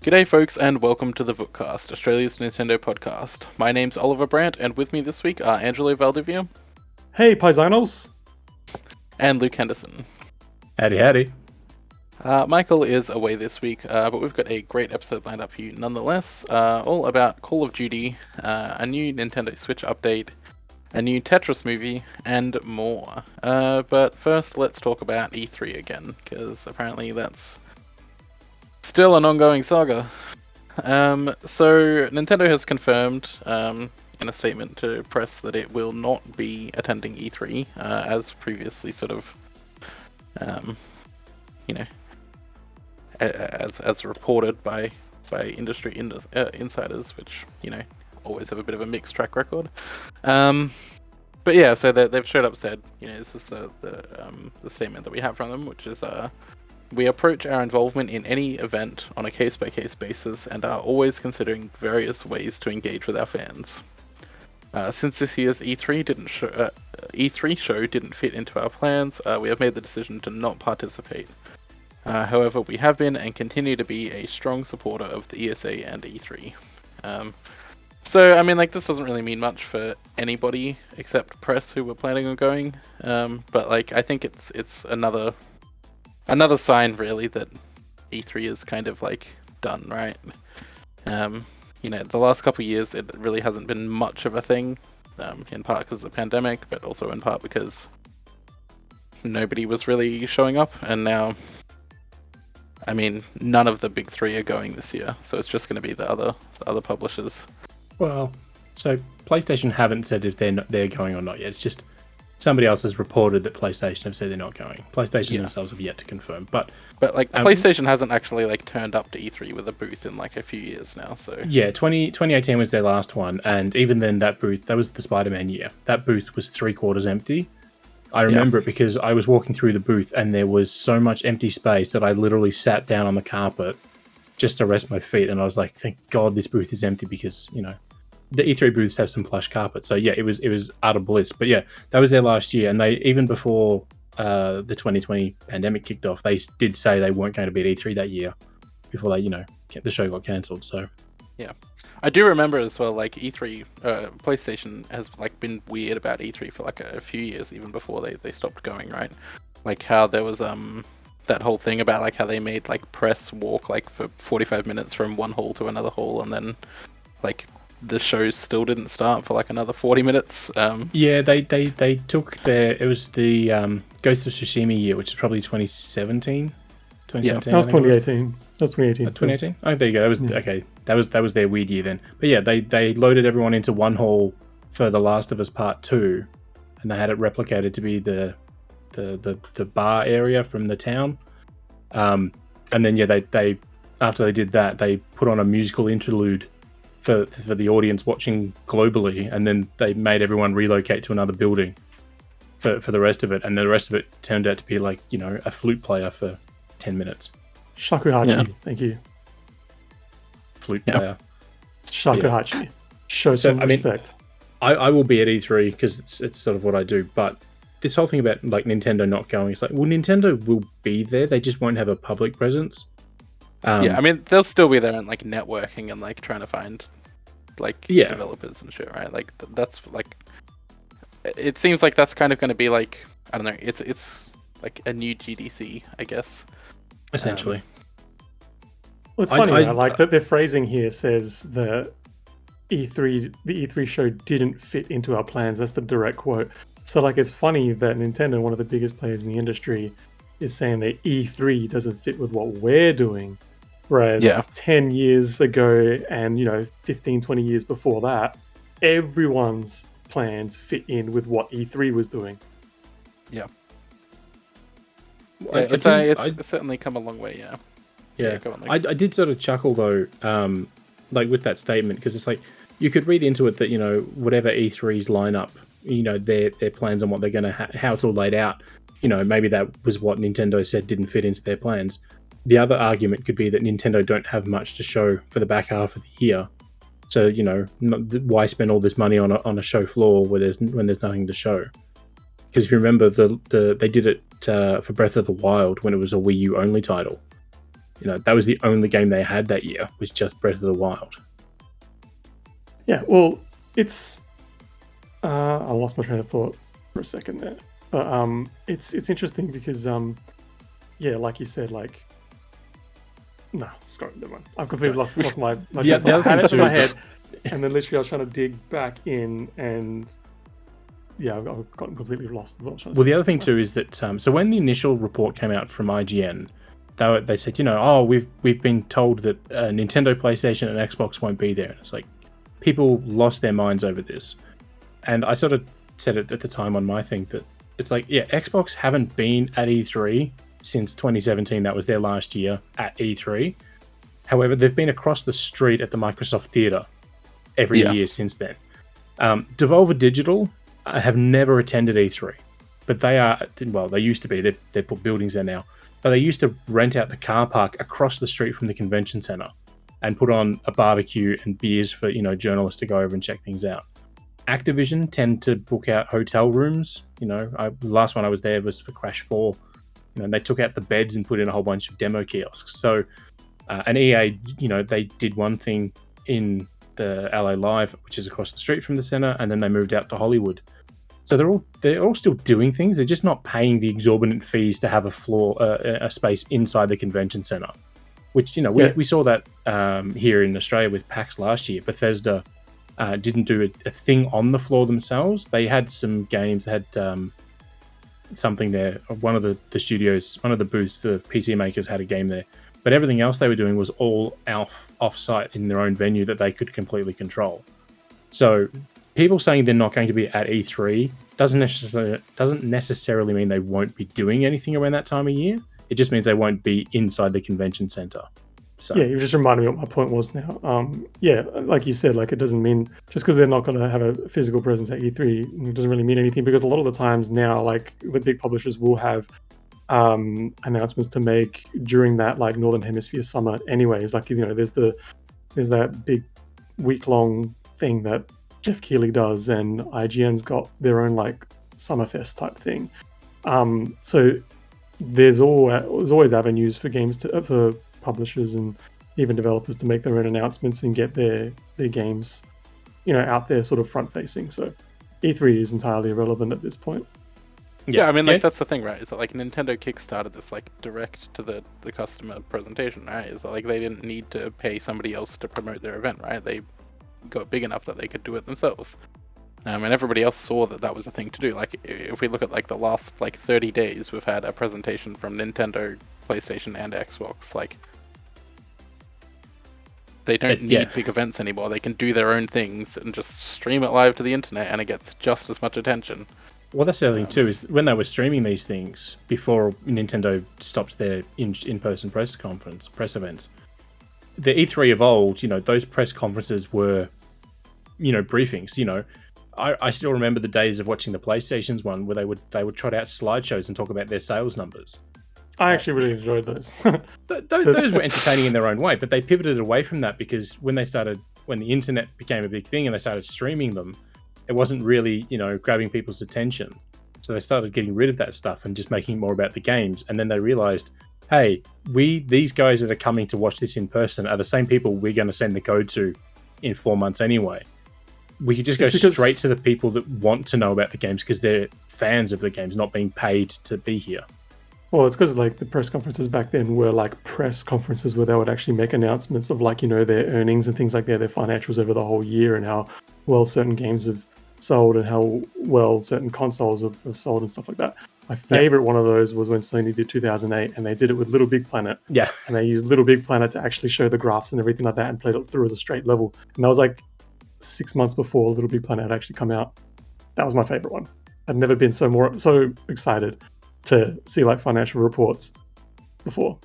G'day folks and welcome to the Vookcast, Australia's Nintendo podcast. My name's Oliver Brandt and with me this week are Angelo Valdivia Hey, Paisanos! and Luke Henderson. Howdy. Michael is away this week, but we've got a great episode lined up for you nonetheless, all about Call of Duty, a new Nintendo Switch update, a new Tetris movie, and more. But first, let's talk about E3 again, because apparently that's still an ongoing saga. So Nintendo has confirmed in a statement to press that it will not be attending E3, as previously sort of, as reported by industry insiders, which always have a bit of a mixed track record. But yeah, so they've straight up said, this is the statement that we have from them, which is we approach our involvement in any event on a case-by-case basis and are always considering various ways to engage with our fans. Since this year's E3 show didn't fit into our plans, we have made the decision to not participate. However, we have been and continue to be a strong supporter of the ESA and E3. So, I mean, this doesn't really mean much for anybody except press who were planning on going. But, I think it's another sign, really, that E3 is kind of, done, right? The last couple of years, it really hasn't been much of a thing, in part because of the pandemic, but also in part because nobody was really showing up, and now, I mean, none of the big three are going this year, so it's just going to be the other publishers. Well, so PlayStation haven't said if they're going or not yet. It's just somebody else has reported that PlayStation have said they're not going. PlayStation themselves have yet to confirm. But PlayStation hasn't actually turned up to E3 with a booth in a few years now. So yeah, 2018 was their last one, and even then that was the Spider-Man year. That booth was 3/4 empty. I remember it because I was walking through the booth and there was so much empty space that I literally sat down on the carpet just to rest my feet, and I was like, thank God this booth is empty because the E3 booths have some plush carpet. So yeah, it was utter bliss. But yeah, that was their last year, and they, even before the 2020 pandemic kicked off, they did say they weren't going to be at E3 that year before they the show got cancelled. So yeah, I do remember as well. E3, PlayStation has been weird about E3 for a few years, even before they stopped going. Right, how there was that whole thing about how they made press walk for 45 minutes from one hall to another hall, and then the show still didn't start for another 40 minutes. Yeah, they took it was the Ghost of Tsushima year, which is probably 2017. Yeah, that was 2018. That was 2018. 2018. Oh, there you go. That was okay. That was their weird year then. But yeah, they loaded everyone into one hall for The Last of Us Part 2, and they had it replicated to be the bar area from the town. And then they after they did that, they put on a musical interlude for the audience watching globally, and then they made everyone relocate to another building for the rest of it, and the rest of it turned out to be a flute player for 10 minutes. Shakuhachi, Thank you. Flute player. Shakuhachi. Yeah. Show some respect. I will be at E3 because it's sort of what I do, but this whole thing about Nintendo not going, it's Nintendo will be there, they just won't have a public presence. I mean, they'll still be there and networking and trying to find developers and shit, right? That's it seems like that's kind of going to be I don't know, it's a new GDC, I guess. Essentially. Well, it's funny. I like that their phrasing here says that the E3 show didn't fit into our plans. That's the direct quote. So it's funny that Nintendo, one of the biggest players in the industry, is saying that E3 doesn't fit with what we're doing. Whereas 10 years ago and 15, 20 years before that, everyone's plans fit in with what E3 was doing. Yeah. It's certainly come a long way, yeah. Yeah, go on, I did sort of chuckle though, with that statement, because it's you could read into it that whatever E3's lineup, their plans on what they're going to how it's all laid out, maybe that was what Nintendo said didn't fit into their plans. The other argument could be that Nintendo don't have much to show for the back half of the year, so why spend all this money on a show floor when there's nothing to show? Because if you remember, they did it for Breath of the Wild when it was a Wii U only title. that was the only game they had that year, was just Breath of the Wild. Yeah, well, it's I lost my train of thought for a second there, but it's interesting because like you said, like no, sorry, never mind. I've completely lost my train of thought. I had it in my head, and then literally I was trying to dig back in, and yeah, I've gotten completely lost. Well, the other thing too is that so when the initial report came out from IGN, they said, we've been told that Nintendo, PlayStation, and Xbox won't be there. And it's like people lost their minds over this, and I sort of said it at the time on my thing that it's like, yeah, Xbox haven't been at E3 since 2017. That was their last year at E3. However, they've been across the street at the Microsoft Theatre every year since then. Devolver Digital have never attended E3, but they used to be. They've put buildings there now, but they used to rent out the car park across the street from the convention center and put on a barbecue and beers for journalists to go over and check things out. Activision tend to book out hotel rooms. The last one I was there was for Crash 4. And they took out the beds and put in a whole bunch of demo kiosks. So, and EA, they did one thing in the LA Live, which is across the street from the center, and then they moved out to Hollywood. So they're all still doing things. They're just not paying the exorbitant fees to have a space inside the convention center. Which we saw that here in Australia with PAX last year. Bethesda didn't do a thing on the floor themselves. They had some games. They had something there. One of the studios, one of the booths, the PC makers had a game there. But everything else they were doing was all off-site in their own venue that they could completely control. So people saying they're not going to be at E3 doesn't necessarily mean they won't be doing anything around that time of year. It just means they won't be inside the convention center. So. Yeah, you just reminded me what my point was now. Like you said, like it doesn't mean just because they're not going to have a physical presence at E3, it doesn't really mean anything, because a lot of the times now, like the big publishers will have announcements to make during that like Northern Hemisphere summer anyways. Like, there's that big week-long thing that Jeff Keighley does, and IGN's got their own like Summerfest type thing. So there's always avenues for for publishers and even developers to make their own announcements and get their games, out there sort of front facing. So E3 is entirely irrelevant at this point. Yeah, I mean, like that's the thing, right? Is that like Nintendo kickstarted this like direct to the customer presentation, right? Is that like they didn't need to pay somebody else to promote their event, right? They got big enough that they could do it themselves. And everybody else saw that was a thing to do. Like if we look at like the last like 30 days, we've had a presentation from Nintendo, PlayStation, and Xbox. Like they don't need big events anymore. They can do their own things and just stream it live to the internet, and it gets just as much attention. Well, that's the other thing too, is when they were streaming these things before Nintendo stopped their in-person press events, the E3 of old, those press conferences were, briefings. I still remember the days of watching the PlayStation's one where they would trot out slideshows and talk about their sales numbers. I actually really enjoyed those. Those were entertaining in their own way, but they pivoted away from that because when the internet became a big thing and they started streaming them, it wasn't really, grabbing people's attention. So they started getting rid of that stuff and just making more about the games. And then they realized, hey, these guys that are coming to watch this in person are the same people we're going to send the code to in 4 months anyway. We could just go straight to the people that want to know about the games because they're fans of the games, not being paid to be here. Well, it's because like the press conferences back then were like press conferences where they would actually make announcements of like, their earnings and things like that, their financials over the whole year, and how well certain games have sold and how well certain consoles have sold and stuff like that. My favorite one of those was when Sony did 2008, and they did it with Little Big Planet. Yeah. And they used Little Big Planet to actually show the graphs and everything like that and played it through as a straight level. And that was like 6 months before Little Big Planet had actually come out. That was my favorite one. I'd never been so excited to see like financial reports before.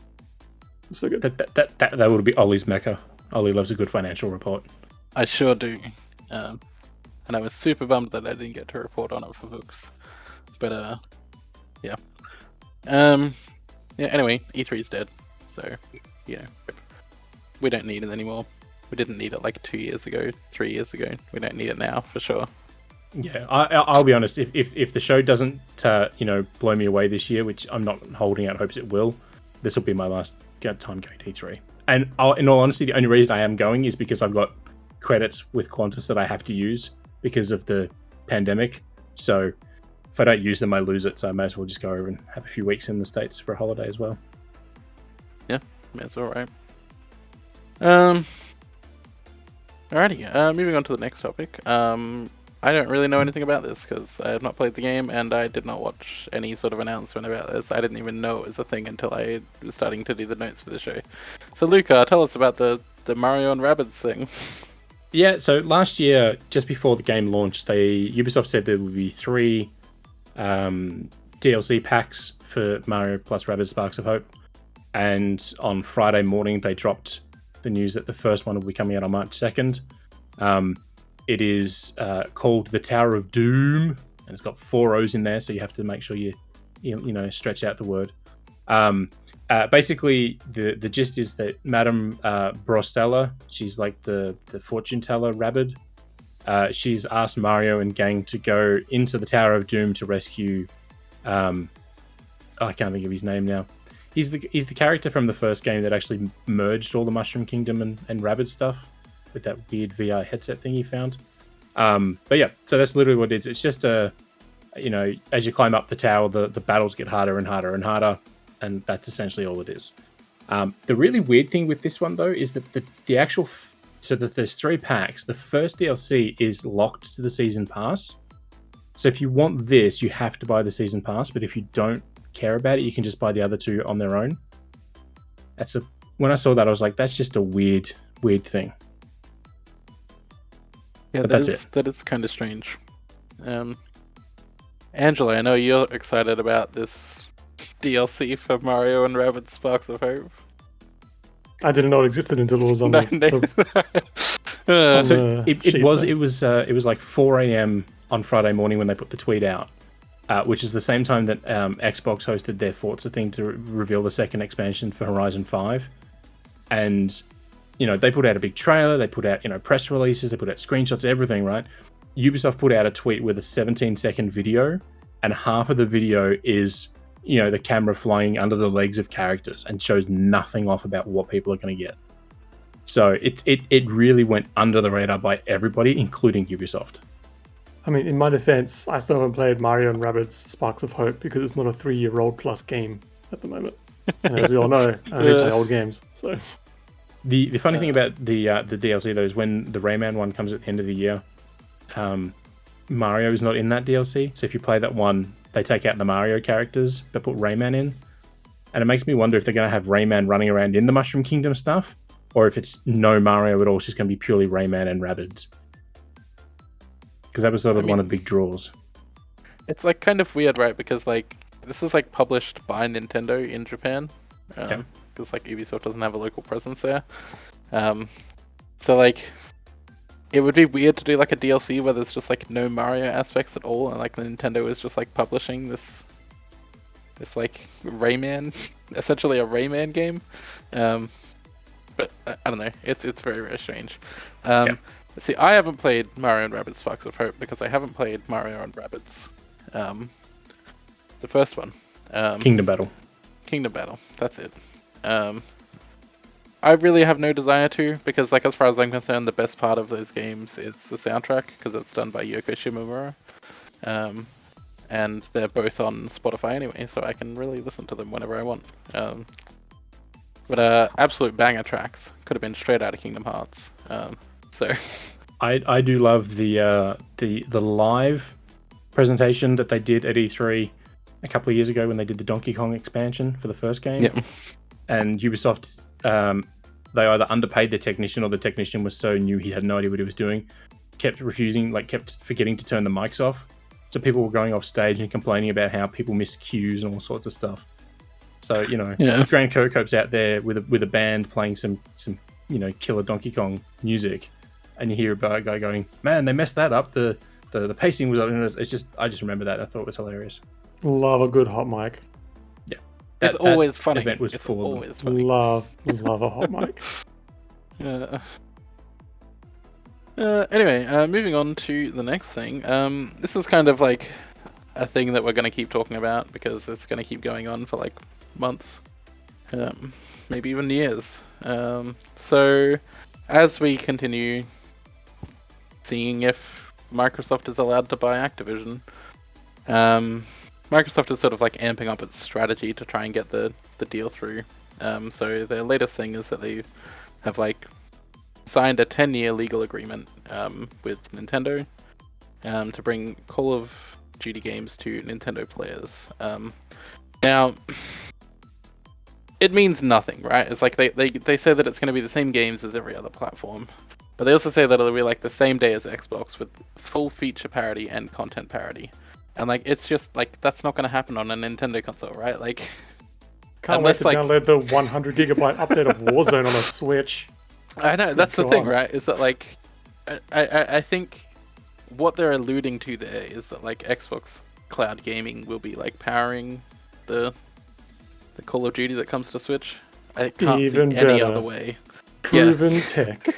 It was so good. That would be Ollie's mecca. Ollie loves a good financial report. I sure do. And I was super bummed that I didn't get to report on it for Vooks. But yeah. Anyway, E3's dead. So, we don't need it anymore. We didn't need it like 2 years ago, 3 years ago. We don't need it now, for sure. Yeah, I'll be honest. If the show doesn't blow me away this year, which I'm not holding out hopes it will, this will be my last time going to E3. And in all honesty, the only reason I am going is because I've got credits with Qantas that I have to use because of the pandemic. So if I don't use them, I lose it. So I may as well just go over and have a few weeks in the States for a holiday as well. Yeah, that's all right. Alrighty, moving on to the next topic. I don't really know anything about this because I have not played the game and I did not watch any sort of announcement about this. I didn't even know it was a thing until I was starting to do the notes for the show. So Luca, tell us about the Mario and Rabbids thing. Yeah, so last year, just before the game launched, Ubisoft said there would be 3 DLC packs for Mario plus Rabbids Sparks of Hope. And on Friday morning, they dropped the news that the first one will be coming out on March 2nd. It is called the Tower of Doom, and it's got 4 O's in there, so you have to make sure you stretch out the word. Basically, the gist is that Madame Brostella, she's like the fortune teller Rabbid. She's asked Mario and gang to go into the Tower of Doom to rescue. I can't think of his name now. He's the character from the first game that actually merged all the Mushroom Kingdom and Rabbid stuff with that weird VR headset thing he found. But yeah, so that's literally what it is. It's just as you climb up the tower, the battles get harder and harder and harder, and that's essentially all it is. The really weird thing with this one, though, is that the actual... So that there's 3 packs. The first DLC is locked to the Season Pass. So if you want this, you have to buy the Season Pass, but if you don't care about it, you can just buy the other 2 on their own. When I saw that, I was like, that's just a weird thing. Yeah, but that is kind of strange. Angela, I know you're excited about this DLC for Mario and Rabbids Sparks of Hope. I didn't know it existed until it was on it was like 4 a.m. on Friday morning when they put the tweet out, which is the same time that Xbox hosted their Forza thing to reveal the second expansion for Horizon 5. And they put out a big trailer, they put out, press releases, they put out screenshots, everything, right? Ubisoft put out a tweet with a 17-second video, and half of the video is, the camera flying under the legs of characters and shows nothing off about what people are going to get. So it really went under the radar by everybody, including Ubisoft. I mean, in my defense, I still haven't played Mario and Rabbids Sparks of Hope because it's not a 3-year-old plus game at the moment. And as we all know, I only play old games, so... The funny thing about the DLC, though, is when the Rayman one comes at the end of the year, Mario is not in that DLC. So if you play that one, they take out the Mario characters, but put Rayman in. And it makes me wonder if they're going to have Rayman running around in the Mushroom Kingdom stuff, or if it's no Mario at all, it's just going to be purely Rayman and Rabbids. Because that was sort of one of the big draws. It's like kind of weird, right? Because like this is like published by Nintendo in Japan. Because like Ubisoft doesn't have a local presence there. So like it would be weird to do like a DLC where there's just like no Mario aspects at all, and like Nintendo is just like publishing this like Rayman, essentially a Rayman game. But I don't know, it's very, very strange. See, I haven't played Mario and Rabbids Sparks of Hope because I haven't played Mario and Rabbids, the first one. Kingdom Battle, that's it. I really have no desire to, because like as far as I'm concerned, the best part of those games is the soundtrack, because it's done by Yoko Shimomura. And they're both on Spotify anyway, so I can really listen to them whenever I want. But absolute banger tracks. Could have been straight out of Kingdom Hearts. So I do love the live presentation that they did at E3 a couple of years ago when they did the Donkey Kong expansion for the first game. Yep. And Ubisoft, they either underpaid the technician, or the technician was so new he had no idea what he was doing. Kept forgetting to turn the mics off. So people were going off stage and complaining about how people missed cues and all sorts of stuff. So, Grant Kirkhope's out there with a band playing some killer Donkey Kong music, and you hear about a guy going, "Man, they messed that up. The pacing was up." It's just, I just remember that. I thought it was hilarious. Love a good hot mic. Yeah, it's always funny. Event was full of always funny. Love a hot mic. Anyway, moving on to the next thing. This is kind of like a thing that we're going to keep talking about because it's going to keep going on for like months. maybe even years. So as we continue seeing if Microsoft is allowed to buy Activision, Microsoft is sort of like amping up its strategy to try and get the deal through. So their latest thing is that they have like signed a 10-year legal agreement with Nintendo to bring Call of Duty games to Nintendo players. Now, it means nothing, right? It's like they say that it's going to be the same games as every other platform, but they also say that it'll be like the same day as Xbox with full feature parity and content parity. And like, it's just like, that's not going to happen on a Nintendo console, right? Like, can't wait to download the 100 gigabyte update of Warzone on a Switch. I know, that's the thing, right? Is that like, I think what they're alluding to there is that like Xbox Cloud Gaming will be like powering the Call of Duty that comes to Switch. I can't Even see any better. other way. Proven tech.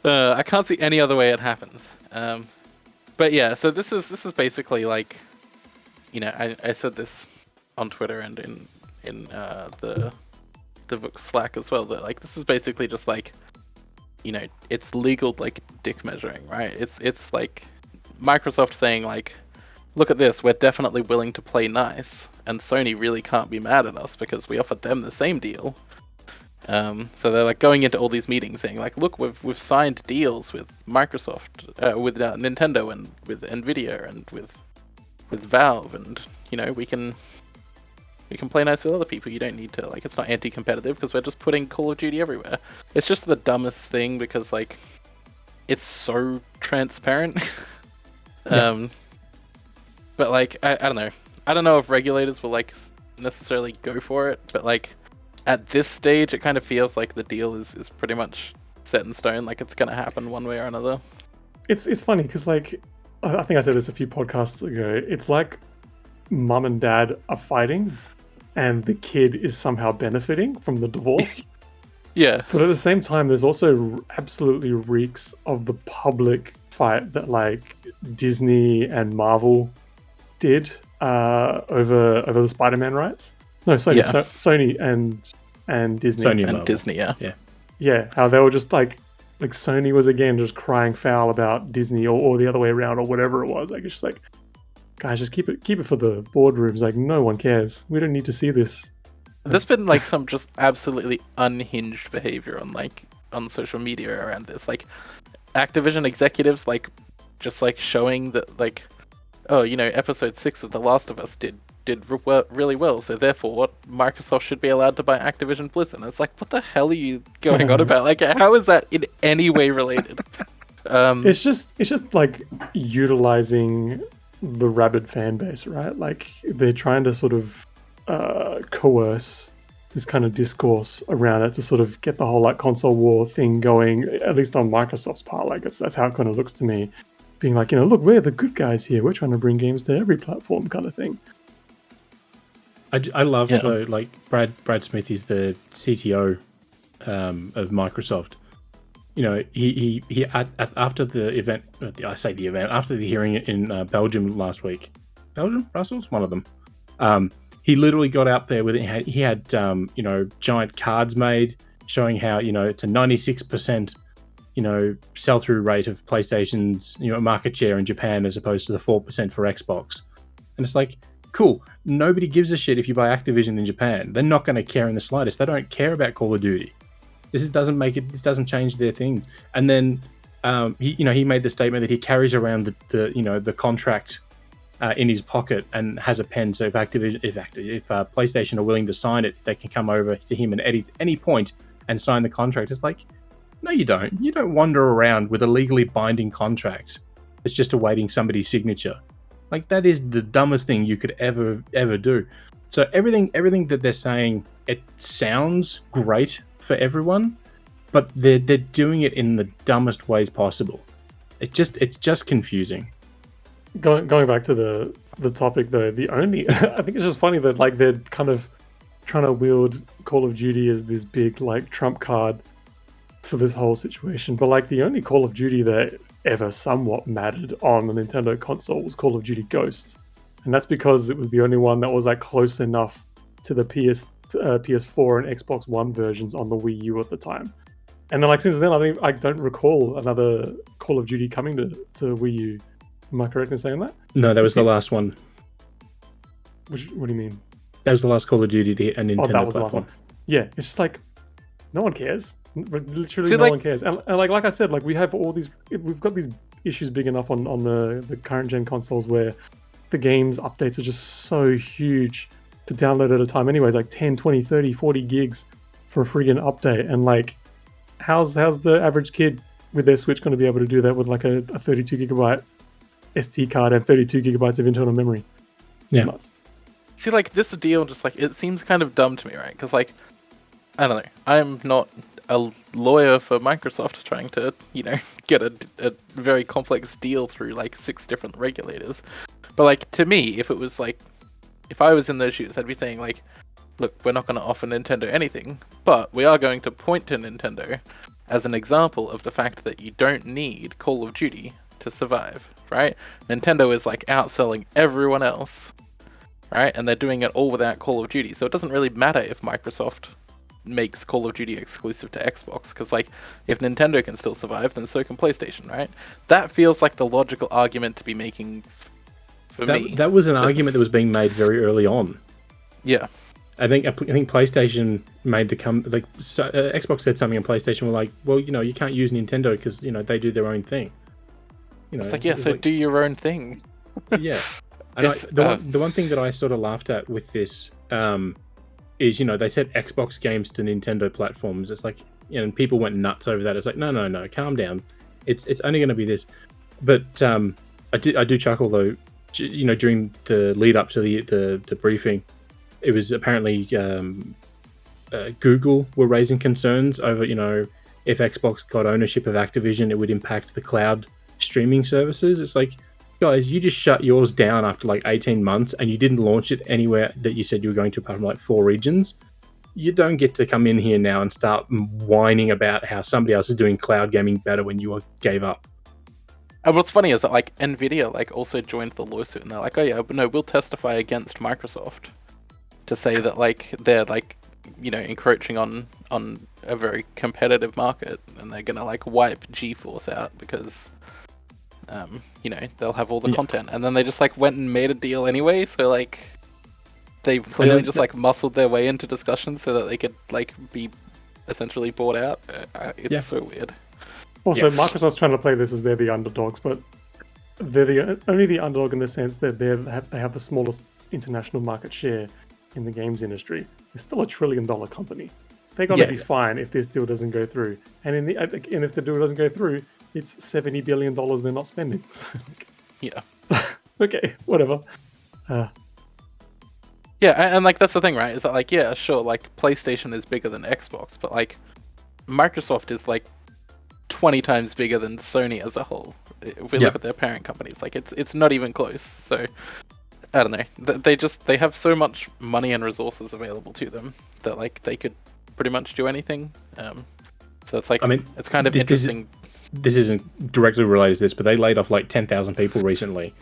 I can't see any other way it happens. But yeah, so this is basically like, you know, I said this on Twitter and in the Vook Slack as well, that like this is basically just like, you know, it's legal like dick measuring, right? It's like Microsoft saying like, look at this, we're definitely willing to play nice, and Sony really can't be mad at us because we offered them the same deal. So they're like going into all these meetings saying like, look, we've signed deals with Microsoft, with Nintendo, and with Nvidia, and with Valve, and you know, we can play nice with other people. You don't need to, like, it's not anti-competitive because we're just putting Call of Duty everywhere. It's just the dumbest thing because like, it's so transparent. Yeah. But like, I don't know. I don't know if regulators will like necessarily go for it, but like at this stage, it kind of feels like the deal is pretty much set in stone. Like it's gonna happen one way or another. It's funny because like, I think I said this a few podcasts ago. It's like mum and dad are fighting, and the kid is somehow benefiting from the divorce. Yeah. But at the same time, there's also absolutely reeks of the public fight that like Disney and Marvel did over the Spider-Man rights. No, Sony, Yeah. Sony and Disney. Sony And Marvel. Disney, yeah. Yeah, how they were just like Sony was again just crying foul about Disney or the other way around or whatever it was. Like it's just like, guys, just keep it for the boardrooms. Like no one cares. We don't need to see this. There's been like some just absolutely unhinged behavior on social media around this. Like Activision executives like just like showing that like, oh, you know, episode 6 of The Last of Us did really well, so therefore what, Microsoft should be allowed to buy Activision Blizzard. And it's like, what the hell are you going on about? Like, how is that in any way related? It's just like utilizing the rabid fan base, right? Like they're trying to sort of coerce this kind of discourse around it to sort of get the whole like console war thing going, at least on Microsoft's part. Like that's how it kind of looks to me, being like, you know, look, we're the good guys here. We're trying to bring games to every platform, kind of thing. I love though, like Brad Smith is the CTO of Microsoft. You know, he after the event, after the hearing in Belgium last week, Brussels, one of them. He literally got out there with it. He had you know, giant cards made showing how, you know, it's a 96%, you know, sell-through rate of PlayStation's, you know, market share in Japan as opposed to the 4% for Xbox. And it's like, cool. Nobody gives a shit if you buy Activision in Japan. They're not going to care in the slightest. They don't care about Call of Duty. This doesn't change their things. And then he made the statement that he carries around the contract in his pocket and has a pen. So if PlayStation are willing to sign it, they can come over to him at any point and sign the contract. It's like, no, you don't. You don't wander around with a legally binding contract. It's just awaiting somebody's signature. Like, that is the dumbest thing you could ever do. So everything that they're saying, it sounds great for everyone, but they're doing it in the dumbest ways possible. It's just confusing. Going back to the topic though, the only I think it's just funny that like they're kind of trying to wield Call of Duty as this big like trump card for this whole situation, but like the only Call of Duty that ever somewhat mattered on the Nintendo console was Call of Duty Ghosts, and that's because it was the only one that was like close enough to the PS4 and Xbox One versions on the Wii U at the time. And then, like, since then, I don't recall another Call of Duty coming to Wii U. Am I correct in saying that? No, that was the last one. What do you mean? That was the last Call of Duty to hit a Nintendo that was platform. The last one. Yeah, it's just like no one cares. Literally, no one cares. And like I said, like we've got these issues big enough on the current gen consoles where the games updates are just so huge to download at a time. Anyways, like 10, 20, 30, 40 gigs for a friggin' update. And like, how's the average kid with their Switch going to be able to do that with like a 32 gigabyte SD card and 32 gigabytes of internal memory? It's nuts. See, like, this deal just, like, it seems kind of dumb to me, right? Because, like, I don't know. I'm not a lawyer for Microsoft trying to, get a very complex deal through, like, 6 different regulators. But, like, to me, if it was, like, if I was in those shoes, I'd be saying, like, look, we're not going to offer Nintendo anything, but we are going to point to Nintendo as an example of the fact that you don't need Call of Duty to survive, right? Nintendo is, like, outselling everyone else. Right, and they're doing it all without Call of Duty, so it doesn't really matter if Microsoft makes Call of Duty exclusive to Xbox, because like if Nintendo can still survive, then so can PlayStation, right? That feels like the logical argument to be making for me. That was an argument that was being made very early on. Yeah, I think PlayStation made Xbox said something, and PlayStation were like, well, you can't use Nintendo because they do their own thing. It's like do your own thing. Yeah. And the one thing that I sort of laughed at with this is, they said Xbox games to Nintendo platforms. It's like, and people went nuts over that. It's like, no, calm down. It's only going to be this. But I do chuckle though. During the lead up to the briefing, it was apparently Google were raising concerns over, if Xbox got ownership of Activision, it would impact the cloud streaming services. It's like, guys, you just shut yours down after like 18 months and you didn't launch it anywhere that you said you were going to, apart from like 4 regions. You don't get to come in here now and start whining about how somebody else is doing cloud gaming better when you gave up. And what's funny is that like Nvidia like also joined the lawsuit, and they're like, oh yeah, but no, we'll testify against Microsoft to say that like they're like encroaching on a very competitive market, and they're gonna like wipe GeForce out because they'll have all the content, and then they just like went and made a deal anyway. So like, they've clearly just like muscled their way into discussions so that they could like be essentially bought out. It's so weird. Also, Microsoft's trying to play this as they're the underdogs, but they're only the underdog in the sense that they have the smallest international market share in the games industry. They're still $1 trillion company. They're gonna be fine if this deal doesn't go through, and if the deal doesn't go through, it's $70 billion they're not spending. Yeah. Okay, whatever. Yeah, and like that's the thing, right? Is that like, yeah, sure, like PlayStation is bigger than Xbox, but like Microsoft is like 20 times bigger than Sony as a whole. If we look at their parent companies, like it's not even close. So I don't know. They have so much money and resources available to them that like they could pretty much do anything. So it's like, it's kind of interesting. This isn't directly related to this, but they laid off like 10,000 people recently,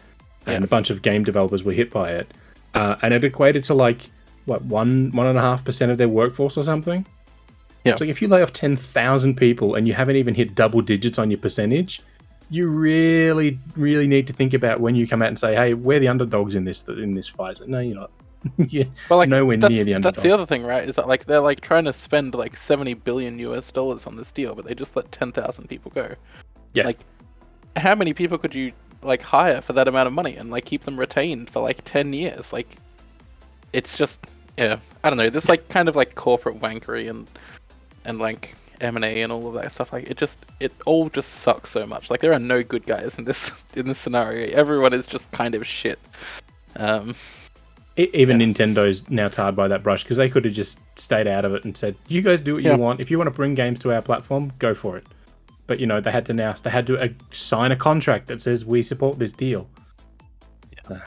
and a bunch of game developers were hit by it, and it equated to like 1.5% of their workforce or something. Yeah. It's like if you lay off 10,000 people and you haven't even hit double digits on your percentage, you really, really need to think about when you come out and say, "Hey, we're the underdogs in this fight." No, you're not. Yeah, well, like, nowhere near the underdog. That's the other thing, right? Is that like they're like trying to spend like $70 billion on this deal, but they just let 10,000 people go. Yeah. Like, how many people could you like hire for that amount of money and like keep them retained for like 10 years? Like, it's just I don't know. This like kind of like corporate wankery and like M&A and all of that stuff. Like it all just sucks so much. Like there are no good guys in this scenario. Everyone is just kind of shit. Even Nintendo's now tarred by that brush because they could have just stayed out of it and said, "You guys do what you want. If you want to bring games to our platform, go for it." But they had to sign a contract that says we support this deal. Yeah.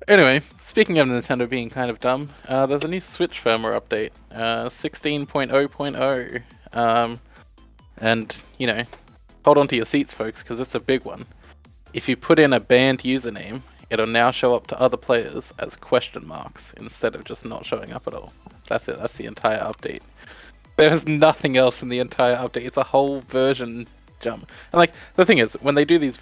Anyway, speaking of Nintendo being kind of dumb, there's a new Switch firmware update, 16.0.0, and hold on to your seats, folks, because it's a big one. If you put in a banned username it'll now show up to other players as question marks instead of just not showing up at all. That's it. That's the entire update. There's nothing else in the entire update. It's a whole version jump. And like the thing is, when they do these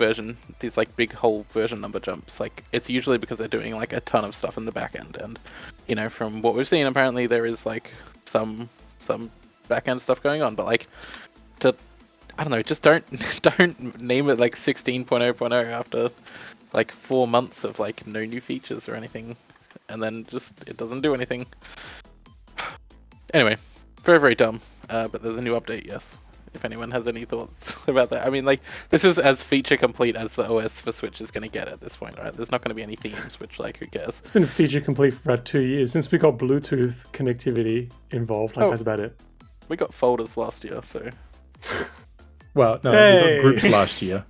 like big whole version number jumps, like it's usually because they're doing like a ton of stuff in the back end. And you know, from what we've seen, apparently there is like some back end stuff going on. But like I don't know, just don't name it like 16.0.0 after like 4 months of like no new features or anything, and then just it doesn't do anything. Anyway, very, very dumb. But there's a new update, yes. If anyone has any thoughts about that. I mean, like, this is as feature complete as the OS for Switch is going to get at this point, right? There's not going to be any themes, which, like, who cares? It's been feature complete for about 2 years. Since we got Bluetooth connectivity involved, like, that's about it. We got folders last year, so... Well, no, we got groups last year.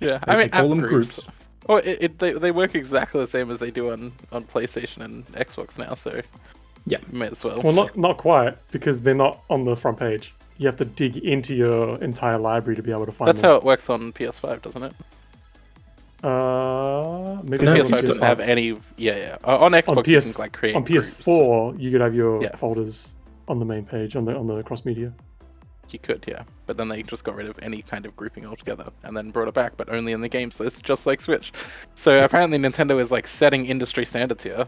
Yeah, I mean, call them groups. Oh, they work exactly the same as they do on PlayStation and Xbox now, so... Yeah, may as well. Well, not quite, because they're not on the front page. You have to dig into your entire library to be able to find them. That's how it works on PS5, doesn't it? Maybe PS5 doesn't have any. Yeah. On Xbox, you can like create. On PS4, groups. You could have your folders on the main page on the cross media. You could, yeah, but then they just got rid of any kind of grouping altogether, and then brought it back, but only in the games list, just like Switch. So apparently, Nintendo is like setting industry standards here.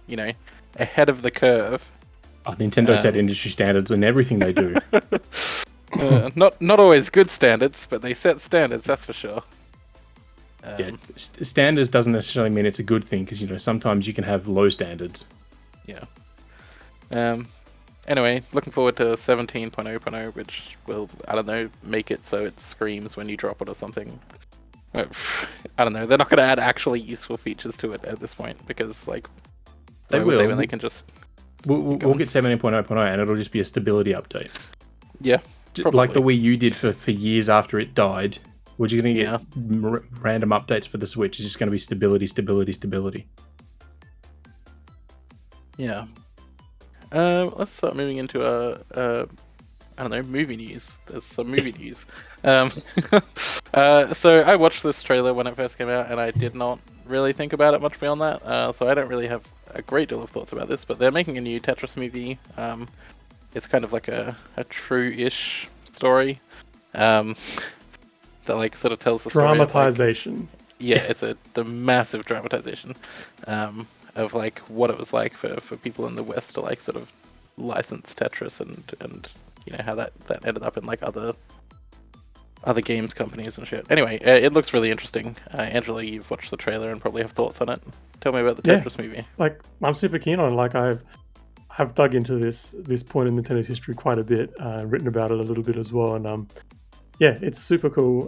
You know. Ahead of the curve. Oh, Nintendo set industry standards in everything they do. Not always good standards, but they set standards, that's for sure. Standards doesn't necessarily mean it's a good thing, because, you know, sometimes you can have low standards. Yeah. Anyway, looking forward to 17.0.0, which will, I don't know, make it so it screams when you drop it or something. I don't know, they're not going to add actually useful features to it at this point, because, like, they will. When they can just... We'll get 17.0.0 and it'll just be a stability update. Yeah, probably. Like the Wii U did for years after it died. We're just going to get random updates for the Switch. It's just going to be stability. Yeah. Let's start moving into I don't know, movie news. There's some movie news. So I watched this trailer when it first came out, and I did not really think about it much beyond that. So I don't really have a great deal of thoughts about this, but they're making a new Tetris movie. It's kind of like a true-ish story that like sort of tells the story. Dramatization. Yeah, it's the massive dramatization of like what it was like for people in the West to like sort of license Tetris and you know how that ended up in like other games companies and shit. Anyway, it looks really interesting. Angela, you've watched the trailer and probably have thoughts on it. Tell me about the Tetris movie. Like, I'm super keen on it. Like, I've dug into this point in Nintendo's history quite a bit, written about it a little bit as well, and yeah, it's super cool.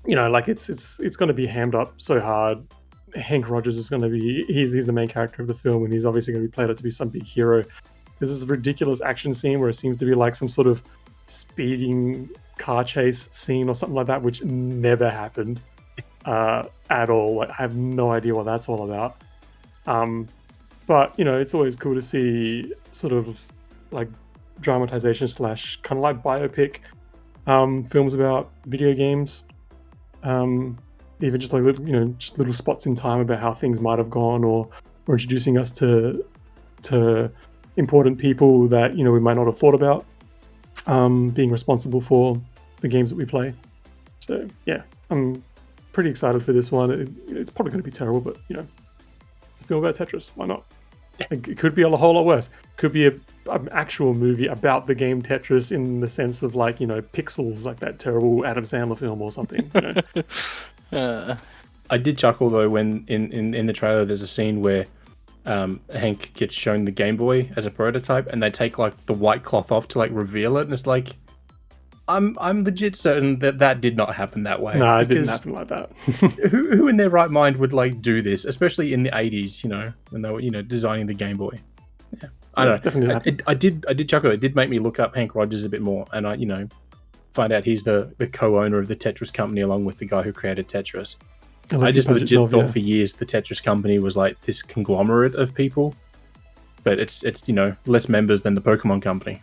You know, like it's going to be hammed up so hard. Hank Rogers is going to be he's the main character of the film, and he's obviously going to be played out to be some big hero. There's this ridiculous action scene where it seems to be like some sort of speeding car chase scene or something like that, which never happened at all. Like, I have no idea what that's all about. But you know, it's always cool to see sort of like dramatization / kind of like biopic films about video games. Even just like little spots in time about how things might have gone, or introducing us to important people that we might not have thought about being responsible for the games that we play. So yeah, I'm pretty excited for this one. It's probably going to be terrible, but it's a film about Tetris. Why not? It could be a whole lot worse. Could be an actual movie about the game Tetris in the sense of like Pixels, like that terrible Adam Sandler film or something. I did chuckle though when in the trailer there's a scene where Hank gets shown the Game Boy as a prototype, and they take like the white cloth off to like reveal it, and it's like I'm legit certain that did not happen that way. No, it didn't happen like that. who in their right mind would like do this, especially in the 80s, when they were designing the Game Boy? Yeah, I don't know. I did chuckle. It did make me look up Hank Rogers a bit more, and I find out he's the co-owner of the Tetris company along with the guy who created Tetris. I just legit thought for years the Tetris company was like this conglomerate of people, but it's less members than the Pokemon company.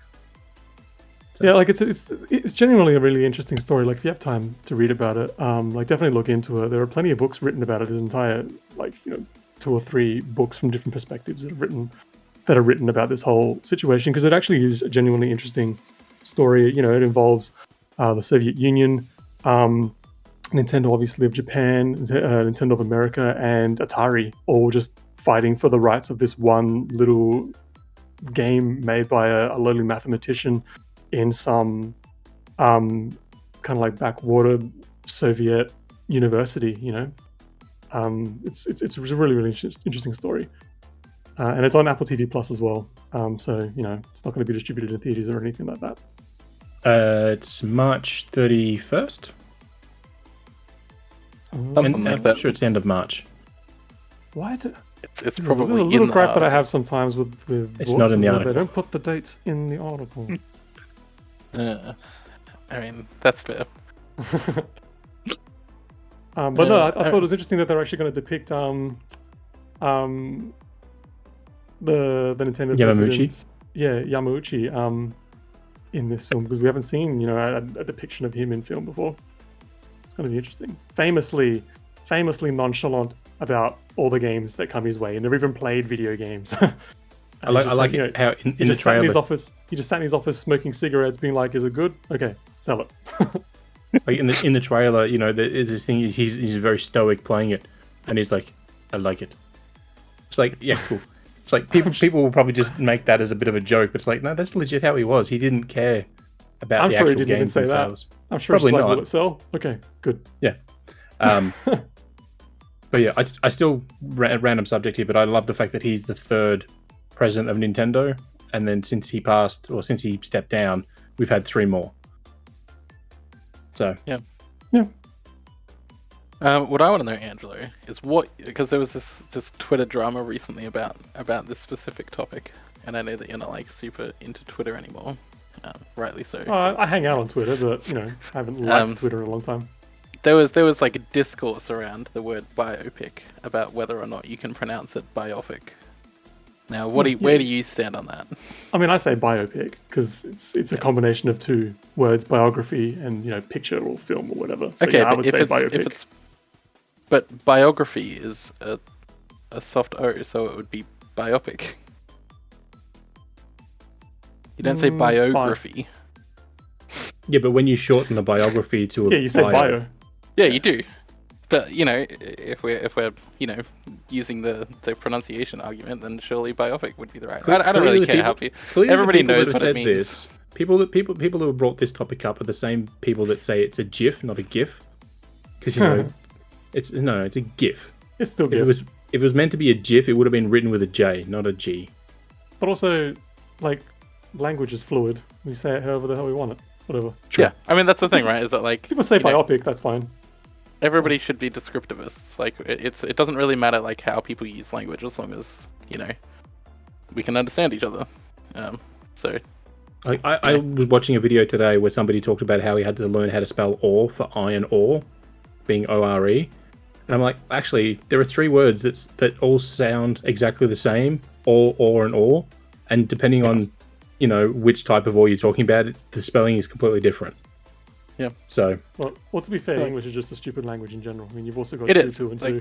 Yeah, like it's genuinely a really interesting story. Like if you have time to read about it, like definitely look into it. There are plenty of books written about it. There's entire 2 or 3 books from different perspectives that are written about this whole situation, because it actually is a genuinely interesting story. You know, it involves the Soviet Union, Nintendo obviously of Japan, Nintendo of America, and Atari, all just fighting for the rights of this one little game made by a lowly mathematician in some kind of like backwater Soviet university. You know, it's a really interesting story, and it's on Apple TV Plus as well. So you know, it's not going to be distributed in theaters or anything like that. It's March 31st. Something like I'm that. sure it's the end of March. Why do... It's probably there's a little in gripe the that I have sometimes with It's not in the that article. They don't put the dates in the article. I mean, that's fair. But no, I thought it was interesting that they're actually going to depict the Nintendo Yamauchi. president, Yamauchi, in this film, because we haven't seen a depiction of him in film before. It's going to be interesting. Famously nonchalant about all the games that come his way, and never even played video games. I like it how in the trailer he just sat in his office smoking cigarettes, being like, "Is it good? Okay, sell it." like in the trailer, you know, there's this thing. He's very stoic playing it, and he's like, "I like it." It's like, yeah, cool. It's like people will probably just make that as a bit of a joke, but it's like, no, that's legit how he was. He didn't care about I'm the sure he actual didn't even games say that. themselves. I'm sure Probably it's like, not. will it sell? Okay, good. Yeah. But yeah, I still random subject here, but I love the fact that he's the 3rd president of Nintendo, and then since he stepped down, we've had 3 more. So yeah. Yeah. What I want to know, Angelo, is because there was this Twitter drama recently about this specific topic, and I know that you're not like super into Twitter anymore, rightly so. I hang out on Twitter, but I haven't liked Twitter in a long time. There was like a discourse around the word biopic about whether or not you can pronounce it biopic. Now, where do you stand on that? I mean, I say biopic because it's a combination of 2 words, biography and picture or film or whatever. So, okay, I would but say biopic. But biography is a soft O, so it would be biopic. You don't say biography. Yeah, but when you shorten a biography to a you say bio. Yeah, you do. But if we're using the pronunciation argument, then surely biopic would be the right. I don't really care how people. Everybody knows what it means. This, people who have brought this topic up are the same people that say it's a GIF, not a GIF, because it's a GIF. It's still GIF. If it was meant to be a GIF, it would have been written with a J, not a G. But also, like, language is fluid. We say it however the hell we want it. Whatever. True. Yeah, I mean that's the thing, right? Is that like people say biopic? That's fine. Everybody should be descriptivists. Like it doesn't really matter like how people use language as long as we can understand each other. So I was watching a video today where somebody talked about how he had to learn how to spell ore for iron ore, being ORE, and I'm like, actually, there are 3 words that all sound exactly the same, ore, and ore, and depending on which type of ore you're talking about, the spelling is completely different. Yeah. So. Well, to be fair, English is just a stupid language in general. I mean, you've also got 2 and 2.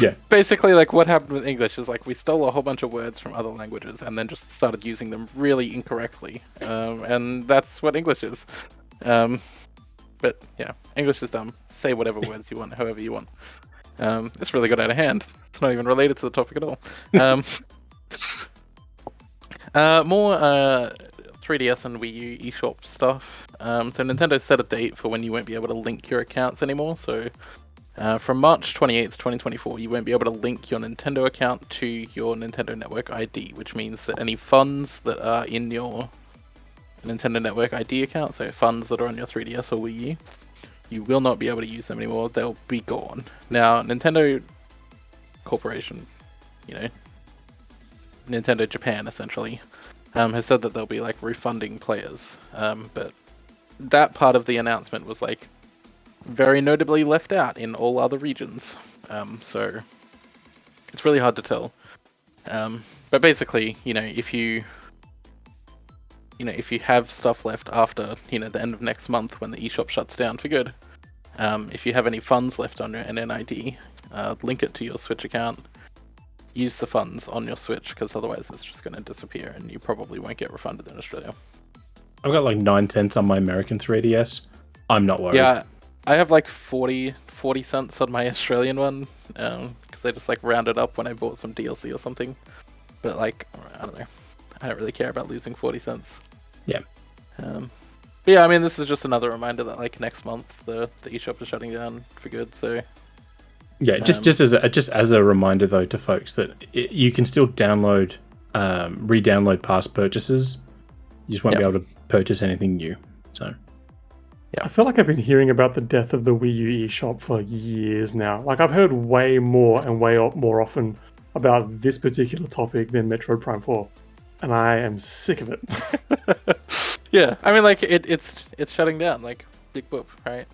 Yeah. Basically, like what happened with English is like we stole a whole bunch of words from other languages and then just started using them really incorrectly, and that's what English is. But yeah, English is dumb. Say whatever words you want, however you want. It's really got out of hand. It's not even related to the topic at all. More 3DS and Wii U eShop stuff. So Nintendo set a date for when you won't be able to link your accounts anymore. So from March 28th, 2024, you won't be able to link your Nintendo account to your Nintendo Network ID, which means that any funds that are in your Nintendo Network ID account, so funds that are on your 3DS or Wii U, you will not be able to use them anymore. They'll be gone. Now, Nintendo Corporation, Nintendo Japan essentially, has said that they'll be like refunding players, but that part of the announcement was like very notably left out in all other regions, so it's really hard to tell. But basically, if you if you have stuff left after, the end of next month when the eShop shuts down for good, if you have any funds left on your NNID, link it to your Switch account. Use the funds on your Switch, because otherwise it's just going to disappear and you probably won't get refunded in Australia. I've got like 9 cents on my American 3DS. I'm not worried. Yeah, I have like 40 cents on my Australian one, because I just like rounded up when I bought some DLC or something. But like, I don't know. I don't really care about losing 40 cents. Yeah. But yeah, I mean, this is just another reminder that like next month the eShop is shutting down for good. So yeah, just as a reminder though to folks that you can still download, re-download past purchases. You just won't be able to purchase anything new. So yeah, I feel like I've been hearing about the death of the Wii U eShop for years now. Like I've heard way more and way more often about this particular topic than Metroid Prime 4, and I am sick of it. Yeah, I mean, like it's shutting down, like big boop, right?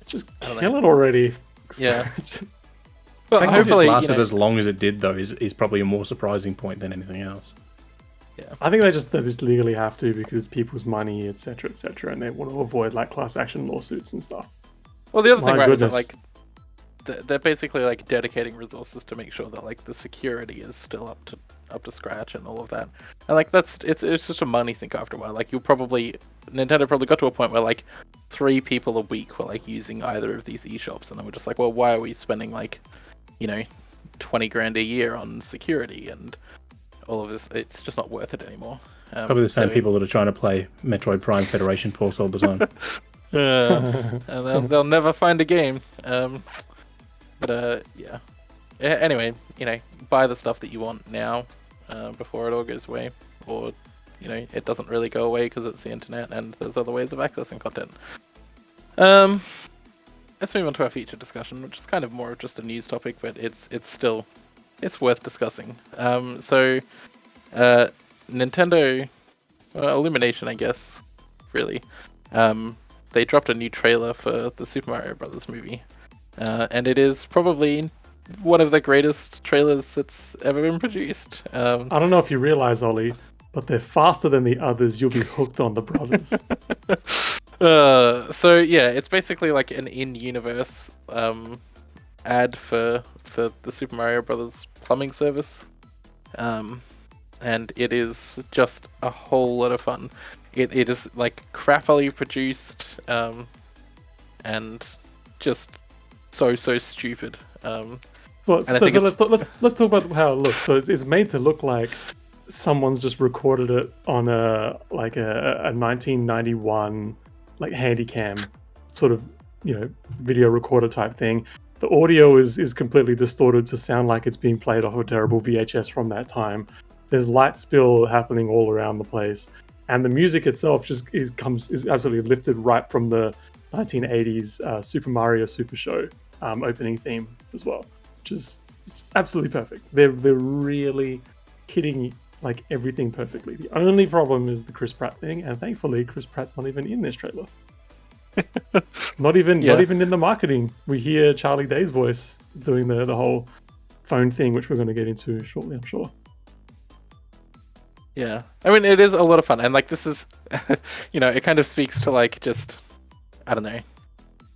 Just kill it already. Yeah. Well, hopefully it lasted as long as it did, though, is probably a more surprising point than anything else. Yeah, I think they just legally have to because it's people's money, etc., and they want to avoid like class action lawsuits and stuff. Well, the other thing, right, is that like they're basically like dedicating resources to make sure that like the security is still up to scratch and all of that. And like it's just a money sink after a while. Like Nintendo probably got to a point where like 3 people a week were like using either of these eShops, and they were just like, well, why are we spending like, $20,000 a year on security and all of this? It's just not worth it anymore. Probably the same people that are trying to play Metroid Prime Federation Force all the time. And they'll never find a game. Yeah. Anyway, buy the stuff that you want now, before it all goes away, or it doesn't really go away because it's the internet and there's other ways of accessing content. Let's move on to our feature discussion, which is kind of more of just a news topic, but it's still worth discussing. Nintendo, Illumination, I guess, really. They dropped a new trailer for the Super Mario Brothers movie, and it is probably one of the greatest trailers that's ever been produced. I don't know if you realize, Ollie, but they're faster than the others. You'll be hooked on the brothers. So yeah, it's basically like an in-universe ad for the Super Mario Brothers plumbing service, and it is just a whole lot of fun. It is like crappily produced, and just so stupid. Let's talk about how it looks. So it's made to look like someone's just recorded it on a 1991 like Handycam sort of video recorder type thing. The audio is completely distorted to sound like it's being played off a terrible VHS from that time. There's light spill happening all around the place, and the music itself just is absolutely lifted right from the 1980s Super Mario Super Show opening theme as well, which is absolutely perfect. They're really hitting like everything perfectly. The only problem is the Chris Pratt thing, and thankfully Chris Pratt's not even in this trailer. not even in the marketing. We hear Charlie Day's voice doing the whole phone thing, which we're going to get into shortly, I'm sure. Yeah, I mean, it is a lot of fun, and like this is, it kind of speaks to like just, I don't know,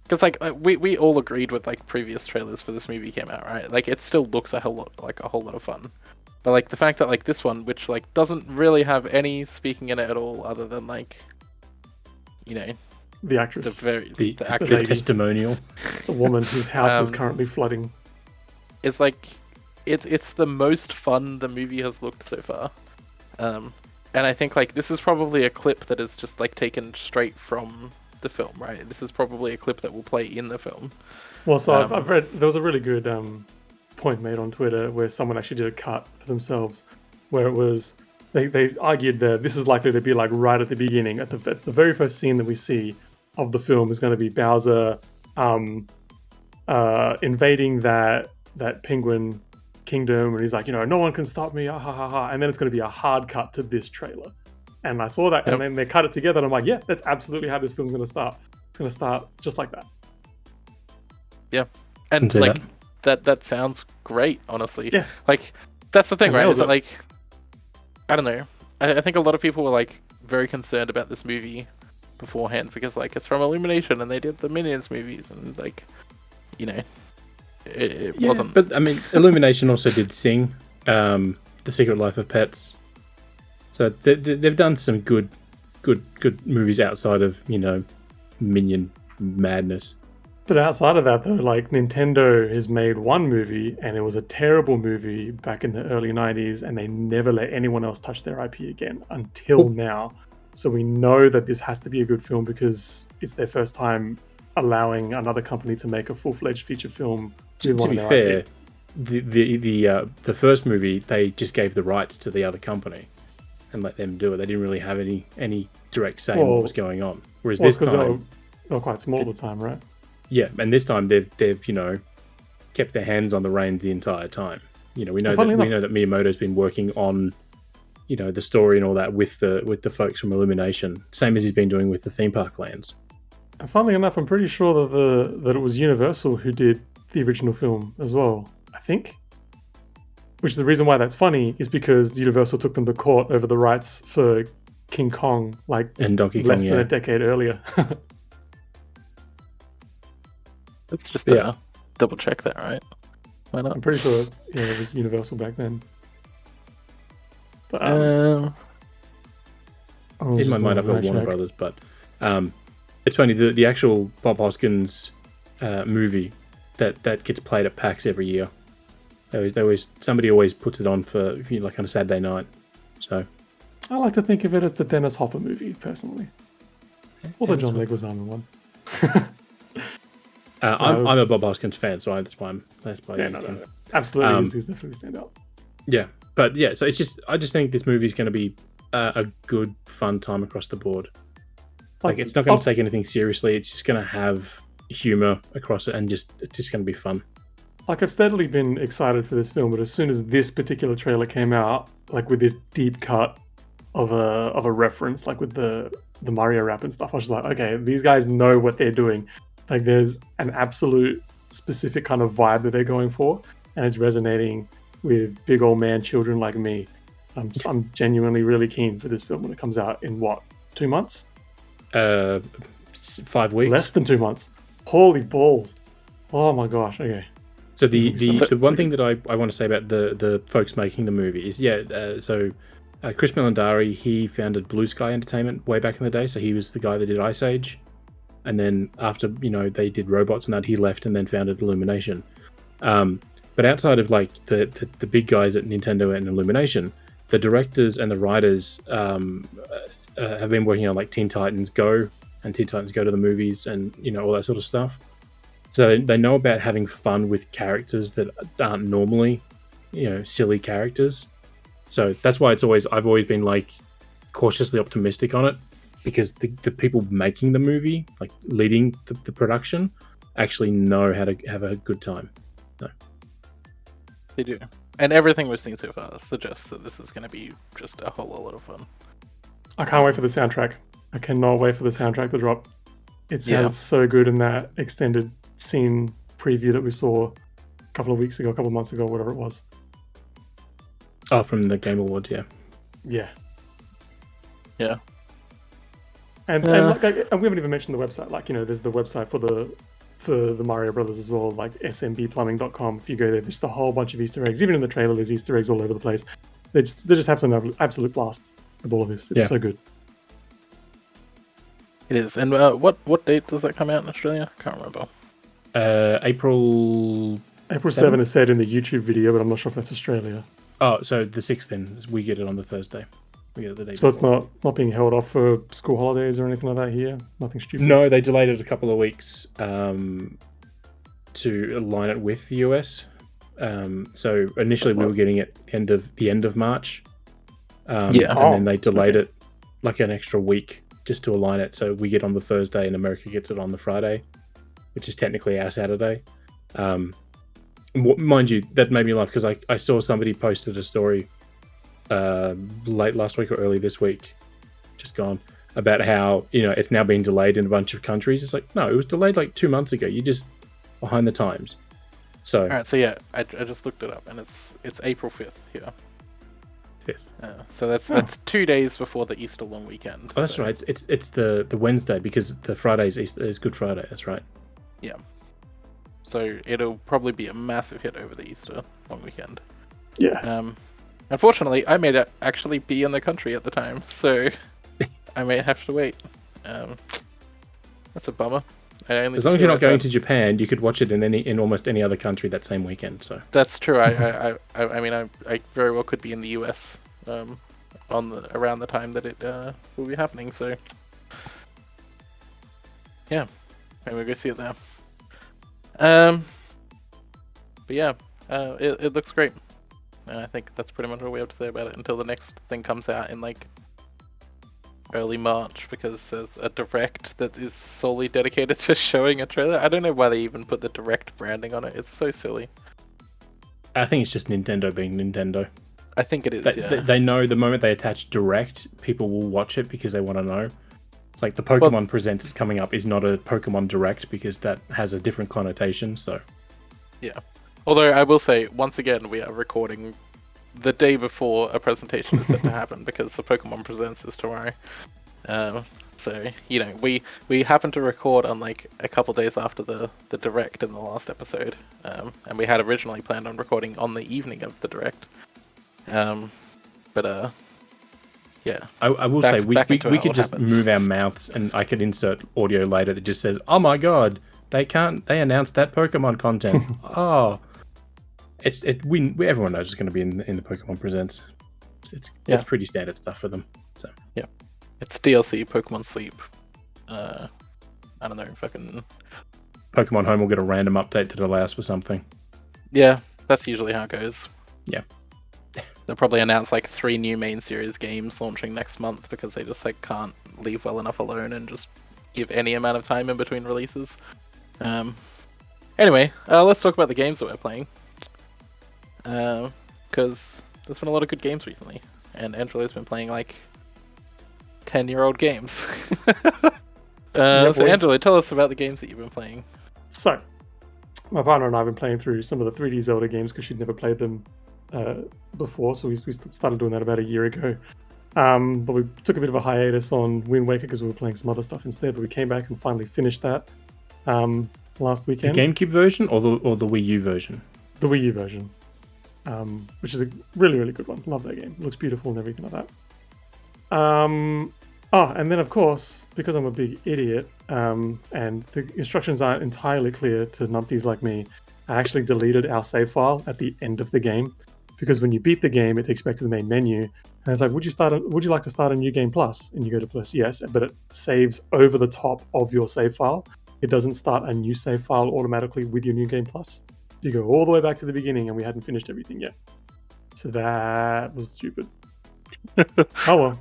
because like we all agreed with like previous trailers for this movie came out, right? Like it still looks a whole lot of fun. But like the fact that like this one, which like doesn't really have any speaking in it at all, other than like, the actress, the testimonial, the woman whose house is currently flooding. It's like, it's the most fun the movie has looked so far, and I think like this is probably a clip that is just like taken straight from the film, right? This is probably a clip that will play in the film. Well, so I've read there was a really good point made on Twitter where someone actually did a cut for themselves, where it was they argued that this is likely to be like right at the beginning, at the very first scene that we see of the film is going to be Bowser invading that penguin kingdom, and he's like, no one can stop me, ha ha ha, and then it's going to be a hard cut to this trailer. And I saw that, and then they cut it together, and I'm like, yeah, that's absolutely how this film's going to start. It's going to start just like that. Yeah, and like that sounds great, honestly. Yeah, like that's the thing, right? Is that like, I don't know. I think a lot of people were like very concerned about this movie beforehand because like it's from Illumination and they did the Minions movies and like, you know, it wasn't. But I mean, Illumination also did Sing, The Secret Life of Pets. So they've done some good movies outside of, you know, Minion madness. But outside of that, though, like Nintendo has made one movie, and it was a terrible movie back in the early 90s, and they never let anyone else touch their IP again until now. So we know that this has to be a good film because it's their first time allowing another company to make a full-fledged feature film. To be fair, the first movie, they just gave the rights to the other company and let them do it. They didn't really have any direct say in what was going on. Whereas this time, they were quite small at the time, right? Yeah, and this time they've you know, kept their hands on the reins the entire time. You know, we know that Miyamoto's been working on, you know, the story and all that with the folks from Illumination, same as he's been doing with the theme park lands. And funnily enough, I'm pretty sure that it was Universal who did the original film as well, I think. Which the reason why that's funny is because Universal took them to court over the rights for King Kong, and Donkey Kong, less than a decade earlier. Let's just double check that, right? Why not? I'm pretty sure it was Universal back then. But, it might have been Warner Brothers, but it's funny, the actual Bob Hoskins movie that gets played at PAX every year. Somebody always puts it on for, you know, like on a Saturday night. So I like to think of it as the Dennis Hopper movie, personally, or the John Leguizamo one. I'm a Bob Hoskins fan, so that's why no. Absolutely, he's definitely stand out. Yeah, but yeah, so I just think this movie is going to be a good, fun time across the board. Like it's not going to take anything seriously. It's just going to have humor across it, and it's just going to be fun. Like I've steadily been excited for this film, but as soon as this particular trailer came out, like with this deep cut of a reference, like with the Mario rap and stuff, I was just like, okay, these guys know what they're doing. Like there's an absolute specific kind of vibe that they're going for, and it's resonating with big old man children like me. I'm genuinely really keen for this film when it comes out in 2 months? 5 weeks. Less than 2 months. Holy balls. Oh my gosh, okay. So the one thing that I want to say about the folks making the movie is, Chris Melandari, he founded Blue Sky Entertainment way back in the day, so he was the guy that did Ice Age. And then after, you know, they did robots and that, he left and then founded Illumination. But outside of like the big guys at Nintendo and Illumination, the directors and the writers have been working on like Teen Titans Go and Teen Titans Go to the movies and, you know, all that sort of stuff. So they know about having fun with characters that aren't normally, you know, silly characters. So that's why I've always been like cautiously optimistic on it, because the people making the movie, like leading the production, actually know how to have a good time. No. They do. And everything we've seen so far suggests that this is going to be just a whole lot of fun. I can't wait for the soundtrack. I cannot wait for the soundtrack to drop. It sounds so good in that extended scene preview that we saw a couple of months ago, whatever it was. Oh, from the Game Awards, yeah. Yeah. Yeah. And we haven't even mentioned the website. Like, you know, there's the website for the Mario Brothers as well, like smbplumbing.com. If you go there, there's just a whole bunch of Easter eggs. Even in the trailer, there's Easter eggs all over the place. They just have an absolute blast with all of this. It's so good. It is. And what date does that come out in Australia? I can't remember. April 7 is said in the YouTube video, but I'm not sure if that's Australia. Oh, so the 6th then. We get it on the Thursday. We get it the day so before. It's not being held off for school holidays or anything like that here? Nothing stupid? No, they delayed it a couple of weeks to align it with the US. So initially we were getting it the end of March. And then they delayed it like an extra week just to align it. So we get on the Thursday and America gets it on the Friday, which is technically our Saturday. Mind you, that made me laugh because I saw somebody posted a story late last week or early this week, just gone, about how, you know, it's now been delayed in a bunch of countries. It's like, no, it was delayed like 2 months ago. You're just behind the times. So all right, so yeah, I just looked it up and it's April 5th here. 5th. So that's 2 days before the Easter long weekend. Oh, that's so. right. It's the Wednesday because the Friday is Good Friday. That's right. Yeah. So it'll probably be a massive hit over the Easter long weekend. Yeah. Unfortunately, I may actually be in the country at the time, so I may have to wait. That's a bummer. As long as you're not going to Japan, you could watch it in almost any other country that same weekend. So that's true. I mean, I very well could be in the US around the time that it will be happening. So yeah, maybe we'll go see it there. But yeah, it looks great. And I think that's pretty much all we have to say about it until the next thing comes out in like early March, because there's a direct that is solely dedicated to showing a trailer. I don't know why they even put the direct branding on it. It's so silly. I think it's just Nintendo being Nintendo. I think it is. They know the moment they attach direct, people will watch it because they want to know. It's like the Pokemon Presents is coming up is not a Pokemon Direct because that has a different connotation. So yeah. Although I will say, once again, we are recording the day before a presentation is set to happen because the Pokemon Presents is tomorrow. So, you know, we happened to record on like a couple days after the Direct in the last episode. And we had originally planned on recording on the evening of the Direct. But yeah. I will say, we could just move our mouths and I could insert audio later that just says, oh my god, they announced that Pokemon content. Oh. Everyone knows it's going to be in the Pokemon Presents. It's pretty standard stuff for them. So yeah, it's DLC Pokemon Sleep. I don't know, fucking Pokemon Home will get a random update that allows for something. Yeah, that's usually how it goes. Yeah, they'll probably announce like 3 new main series games launching next month because they just like can't leave well enough alone and just give any amount of time in between releases. Anyway, let's talk about the games that we're playing. Because there's been a lot of good games recently, and Angelo's been playing like 10-year-old games. So Angelo, tell us about the games that you've been playing. So, my partner and I have been playing through some of the 3D Zelda games because she'd never played them before, so we started doing that about a year ago. But we took a bit of a hiatus on Wind Waker because we were playing some other stuff instead, but we came back and finally finished that last weekend. The GameCube version or the Wii U version? The Wii U version. Which is a really, really good one. Love that game. It looks beautiful and everything like that. And then of course, because I'm a big idiot, and the instructions aren't entirely clear to numpties like me, I actually deleted our save file at the end of the game, because when you beat the game, it takes you back to the main menu, and it's like, would you like to start a new game plus? And you go to plus yes, but it saves over the top of your save file. It doesn't start a new save file automatically with your new game plus. You go all the way back to the beginning, and we hadn't finished everything yet. So that was stupid. Oh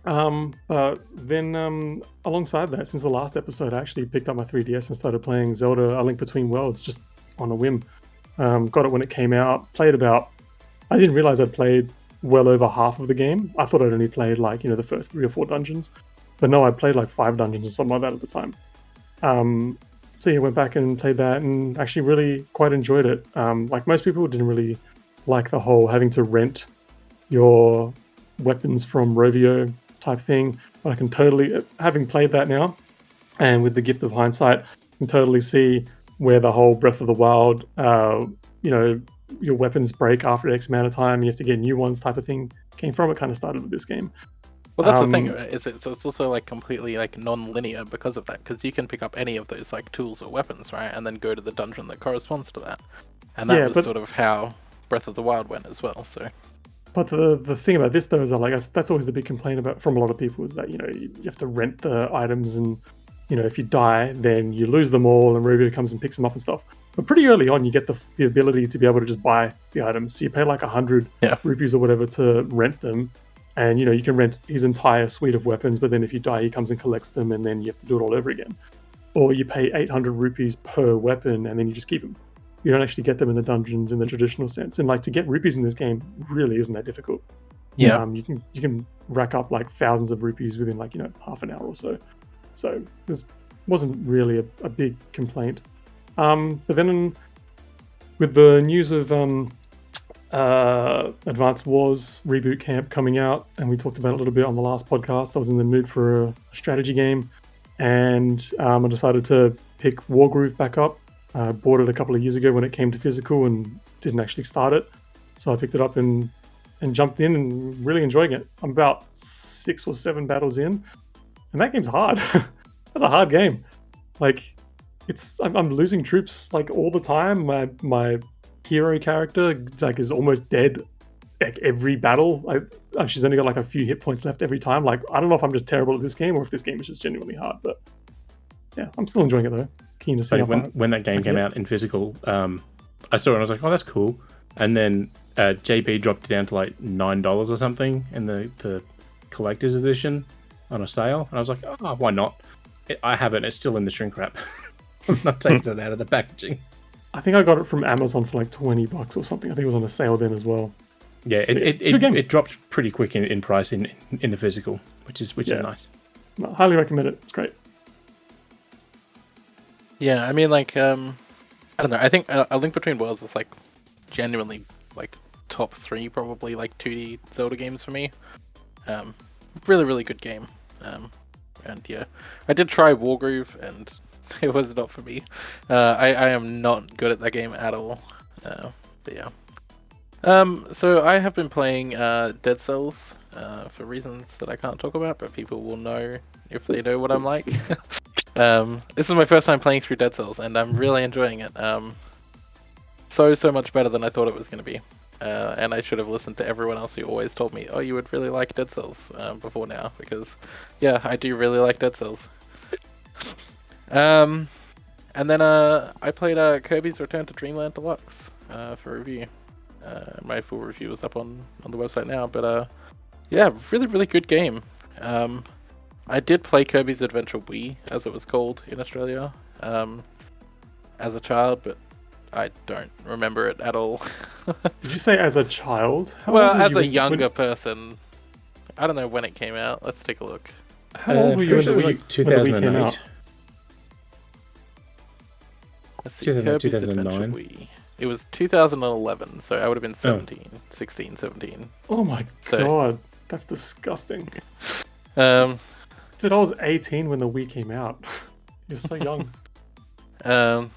well. Then alongside that, since the last episode, I actually picked up my 3DS and started playing Zelda: A Link Between Worlds just on a whim. Got it when it came out. I didn't realize I'd played well over half of the game. I thought I'd only played like the first 3 or 4 dungeons, but no, I played like 5 dungeons or something like that at the time. So yeah, went back and played that and actually really quite enjoyed it. Like most people didn't really like the whole having to rent your weapons from Rovio type thing, but I can totally, having played that now, and with the gift of hindsight, I can totally see where the whole Breath of the Wild, your weapons break after X amount of time, you have to get new ones type of thing came from. It kind of started with this game. Well, that's the thing, right? It's also like completely like non-linear because of that, because you can pick up any of those like tools or weapons, right, and then go to the dungeon that corresponds to that, and that was sort of how Breath of the Wild went as well. So, but the thing about this though is that that's always the big complaint about from a lot of people is that you have to rent the items, and if you die then you lose them all, and Ruby comes and picks them up and stuff. But pretty early on you get the ability to be able to just buy the items. So you pay like 100 rupees or whatever to rent them. And you can rent his entire suite of weapons, but then if you die, he comes and collects them, and then you have to do it all over again. Or you pay 800 rupees per weapon, and then you just keep them. You don't actually get them in the dungeons in the traditional sense. And like to get rupees in this game really isn't that difficult. Yeah. You can rack up like thousands of rupees within like half an hour or so. So this wasn't really a big complaint. But then with the news of Advanced Wars Reboot Camp coming out, and we talked about it a little bit on the last podcast. I was in the mood for a strategy game, and I decided to pick Wargroove back up. I bought it a couple of years ago when it came to physical and didn't actually start it. So I picked it up and jumped in and really enjoying it. I'm about 6 or 7 battles in, and that game's hard. That's a hard game. Like, I'm losing troops like all the time. My hero character like is almost dead like every battle. She's only got like a few hit points left every time. Like, I don't know if I'm just terrible at this game or if this game is just genuinely hard, but yeah, I'm still enjoying it though. Keen to see when that game came out in physical, I saw it and I was like, oh, that's cool. And then JB dropped it down to like $9 or something in the collector's edition on a sale, and I was like, oh, why not? I have it. It's still in the shrink wrap. I'm not taking it out of the packaging. I think I got it from Amazon for like $20 or something. I think it was on a sale then as well. Yeah, So, it dropped pretty quick in price in the physical, which is nice. No, highly recommend it. It's great. Yeah, I mean, like, I don't know. I think A Link Between Worlds is like genuinely like top 3 probably like 2D Zelda games for me. Really, really good game. And yeah, I did try Wargroove and it was not for me. I am not good at that game at all. But yeah. So I have been playing Dead Cells for reasons that I can't talk about, but people will know if they know what I'm like. This is my first time playing through Dead Cells, and I'm really enjoying it. So much better than I thought it was going to be. And I should have listened to everyone else who always told me, oh, you would really like Dead Cells before now, because yeah, I do really like Dead Cells. And then I played Kirby's Return to Dreamland Deluxe for review. My full review is up on the website now, but yeah, really, really good game. I did play Kirby's Adventure Wii, as it was called in Australia, as a child, but I don't remember it at all. Did you say as a child? Well, as a younger person. I don't know when it came out. Let's take a look. How old were you when the Wii 2008. came out? Let's see, Kirby's Adventure Wii. It was 2011, so I would have been 16, 17. Oh my god, that's disgusting. Dude, I was 18 when the Wii came out. You're so young. But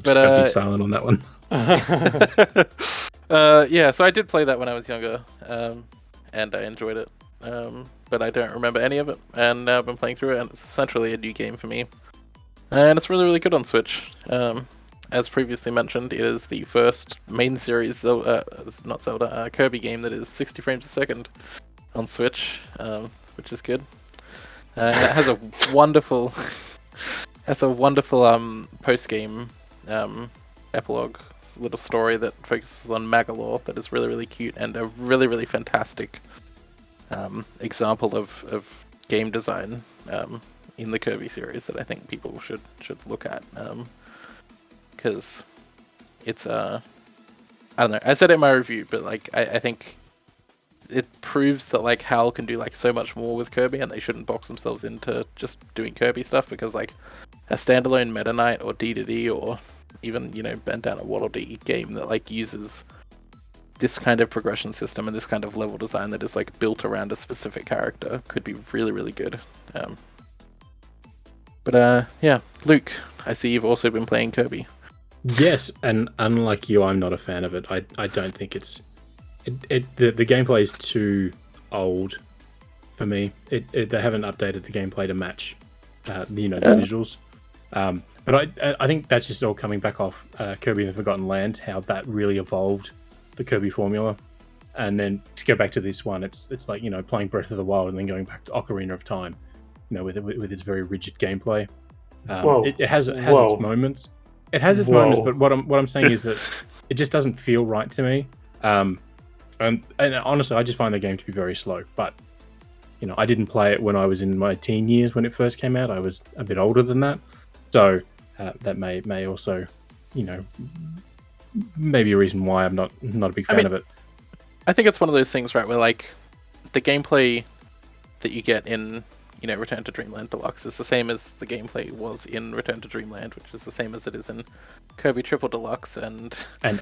be silent on that one. Yeah, so I did play that when I was younger, and I enjoyed it. But I don't remember any of it, and now I've been playing through it, and it's essentially a new game for me. And it's really, really good on Switch. As previously mentioned, it is the first main series Kirby game that is 60 frames a second on Switch, which is good. And it has a wonderful, post-game epilogue, little story that focuses on Magalore that is really, really cute and a really, really fantastic example of game design in the Kirby series that I think people should look at. Because it's I don't know, I said it in my review, but like I think it proves that like HAL can do like so much more with Kirby, and they shouldn't box themselves into just doing Kirby stuff, because like a standalone Meta Knight or D2D or even, you know, Bandana Waddle Dee game that like uses this kind of progression system and this kind of level design that is like built around a specific character could be really, really good. But yeah, Luke, I see you've also been playing Kirby. Yes, and unlike you, I'm not a fan of it. I don't think the gameplay is too old for me. They haven't updated the gameplay to match the visuals. But I think that's just all coming back off Kirby and the Forgotten Land, how that really evolved the Kirby formula. And then to go back to this one, it's like, you know, playing Breath of the Wild and then going back to Ocarina of Time, you know, with its very rigid gameplay. It has its moments. It has its moments, but what I'm saying is that it just doesn't feel right to me. And honestly, I just find the game to be very slow. But you know, I didn't play it when I was in my teen years when it first came out. I was a bit older than that, so that may also, you know, maybe a reason why I'm not a big fan of it. I think it's one of those things, right, where like the gameplay that you get in Return to Dreamland Deluxe is the same as the gameplay was in Return to Dreamland, which is the same as it is in Kirby Triple Deluxe and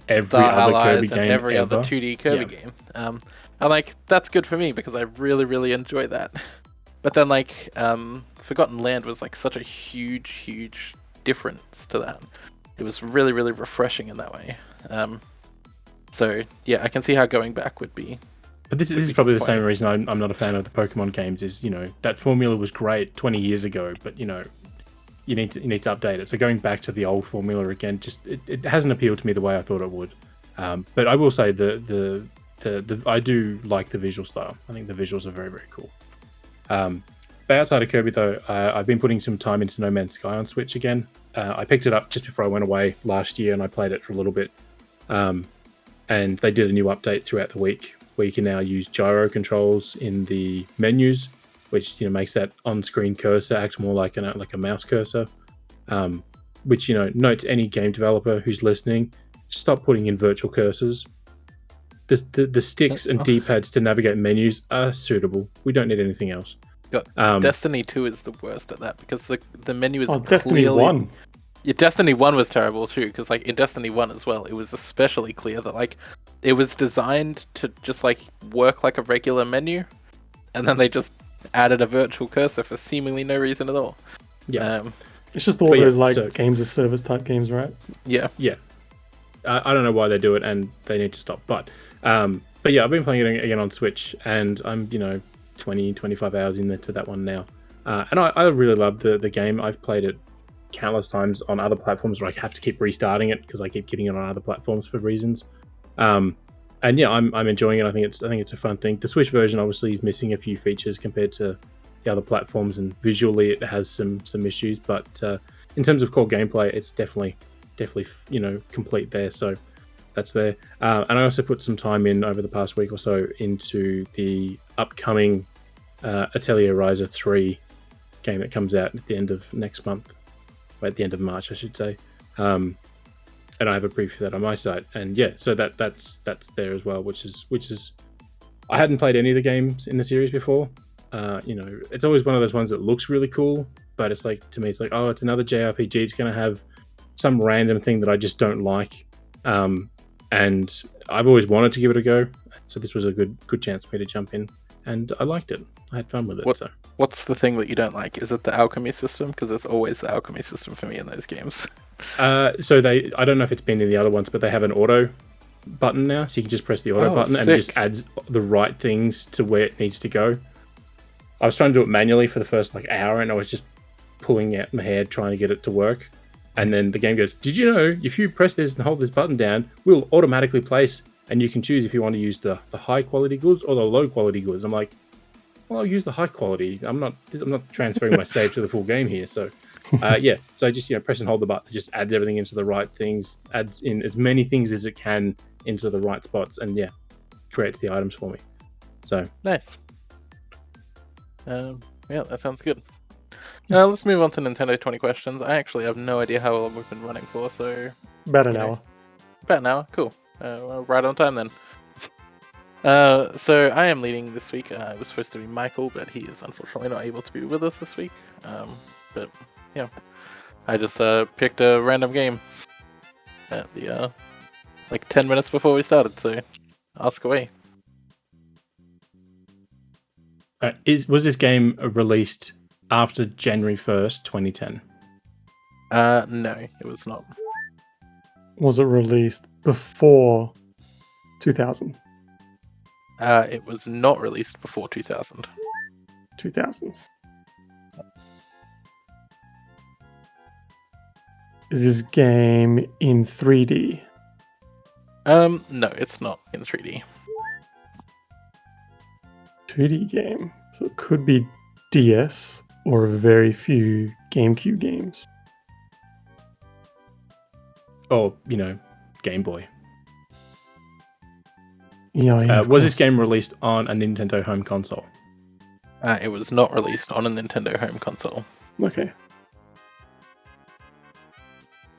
every Star other Allies Kirby and game every ever. other 2D Kirby game. And like that's good for me because I really, really enjoy that. But then like Forgotten Land was like such a huge difference to that. It was really, really refreshing in that way. So yeah, I can see how going back would be. But this is probably the same reason I'm not a fan of the Pokemon games. Is that formula was great 20 years ago, but you need to update it. So going back to the old formula again, just it hasn't appealed to me the way I thought it would. But I will say I do like the visual style. I think the visuals are very, very cool. But outside of Kirby though, I've been putting some time into No Man's Sky on Switch again. I picked it up just before I went away last year, and I played it for a little bit. And they did a new update throughout the week, where you can now use gyro controls in the menus, which makes that on-screen cursor act more like a mouse cursor. Which note to any game developer who's listening, stop putting in virtual cursors. The sticks and D-pads to navigate menus are suitable. We don't need anything else. Destiny 2 is the worst at that because the menu is Destiny 1. Yeah, Destiny 1 was terrible too, because like in Destiny 1 as well, it was especially clear that like it was designed to just like work like a regular menu, and then they just added a virtual cursor for seemingly no reason at all. Yeah, it's just all those games as service type games, right? Yeah. I don't know why they do it, and they need to stop. But yeah, I've been playing it again on Switch, and I'm 20-25 hours into that one now, and I really love the game. I've played it countless times on other platforms where I have to keep restarting it because I keep getting it on other platforms for reasons. And yeah, I'm enjoying it. I think it's a fun thing. The Switch version obviously is missing a few features compared to the other platforms, and visually it has some issues. But in terms of core gameplay, it's definitely complete there. So that's there. And I also put some time in over the past week or so into the upcoming Atelier Ryza 3 game that comes out at the end of next month. At the end of March, I should say, and I have a preview of that on my site. And yeah, so that's there as well, which is I hadn't played any of the games in the series before. It's always one of those ones that looks really cool, but it's like to me, it's like, oh, it's another JRPG. It's going to have some random thing that I just don't like, and I've always wanted to give it a go. So this was a good chance for me to jump in, and I liked it. I had fun with it. What's the thing that you don't like? Is it the alchemy system? Because it's always the alchemy system for me in those games. I don't know if it's been in the other ones, but they have an auto button now, so you can just press the auto button and it just adds the right things to where it needs to go. I was trying to do it manually for the first hour, and I was just pulling out my hair trying to get it to work. And then the game goes, "Did you know if you press this and hold this button down, we'll automatically place, and you can choose if you want to use the high quality goods or the low quality goods." I'm like, well, I'll use the high quality. I'm not transferring my save to the full game here. So, yeah. So I just press and hold the button. It just adds everything into the right things. Adds in as many things as it can into the right spots, and yeah, creates the items for me. So nice. Yeah, that sounds good. Let's move on to Nintendo 20 questions. I actually have no idea how long we've been running for, so about an hour. About an hour. Cool. Well, right on time then. So I am leading this week. It was supposed to be Michael, but he is unfortunately not able to be with us this week. But yeah, I just picked a random game at the 10 minutes before we started. So ask away. Was this game released after January 1st, 2010? No, it was not. Was it released before 2000? It was not released before 2000. 2000s. Is this game in 3D? No, it's not in 3D. 2D game. So it could be DS or a very few GameCube games. Or, Game Boy. Yeah, was this game released on a Nintendo home console? It was not released on a Nintendo home console. Okay.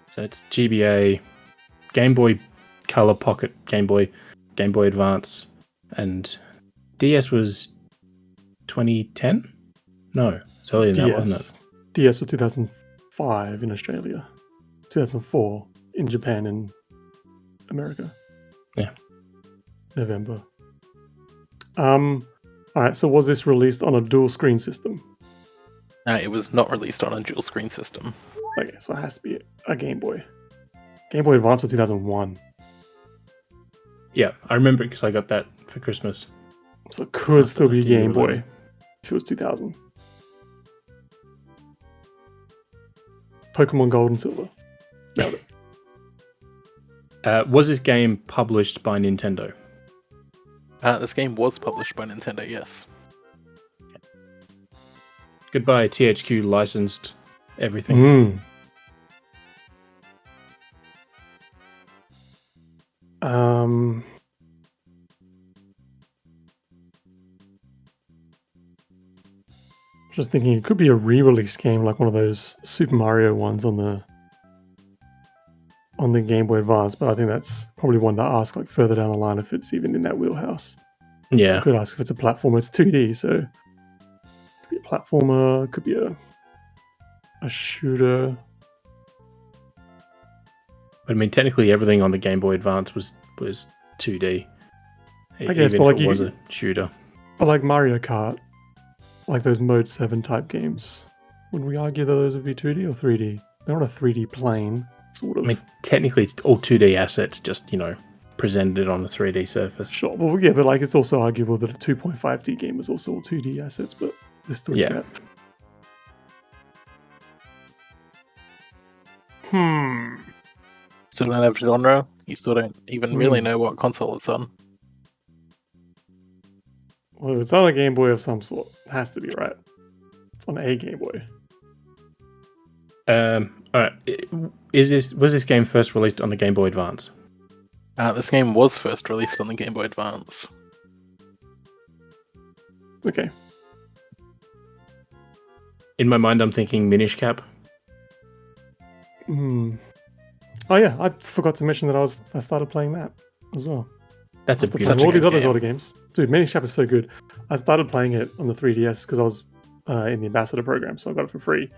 So it's GBA, Game Boy Color Pocket, Game Boy Advance, and DS was 2010? No, It's earlier than that, wasn't it? DS was 2005 in Australia, 2004 in Japan and America. Yeah. November. All right. So was this released on a dual screen system? It was not released on a dual screen system. Okay, so it has to be a Game Boy. Game Boy Advance was 2001. Yeah, I remember it because I got that for Christmas. So it could still be a Game Boy if it was 2000. Pokemon Gold and Silver. Nailed it. Was this game published by Nintendo? This game was published by Nintendo, yes. Goodbye, THQ licensed everything. Just thinking it could be a re-release game like one of those Super Mario ones on the Game Boy Advance, but I think that's probably one to ask like further down the line if it's even in that wheelhouse. Yeah. So I could ask if it's a platformer. It's 2D, so it could be a platformer, it could be a shooter. But I mean, technically everything on the Game Boy Advance was 2D. I guess, even but if it was a shooter. But like Mario Kart, like those Mode 7 type games, would we argue that those would be 2D or 3D? They're on a 3D plane, sort of. I mean, technically it's all 2D assets, just, presented on a 3D surface. Sure, well, yeah, but like it's also arguable that a 2.5D game is also all 2D assets, but there's still depth. Still don't have genre. You still don't even really know what console it's on. Well, it's on a Game Boy of some sort. It has to be, right? It's on a Game Boy. All right. Was this game first released on the Game Boy Advance? This game was first released on the Game Boy Advance. Okay. In my mind, I'm thinking Minish Cap. Oh yeah, I forgot to mention that I started playing that as well. That's all these other Zelda games. Dude, Minish Cap is so good. I started playing it on the 3DS because I was in the Ambassador program, so I got it for free.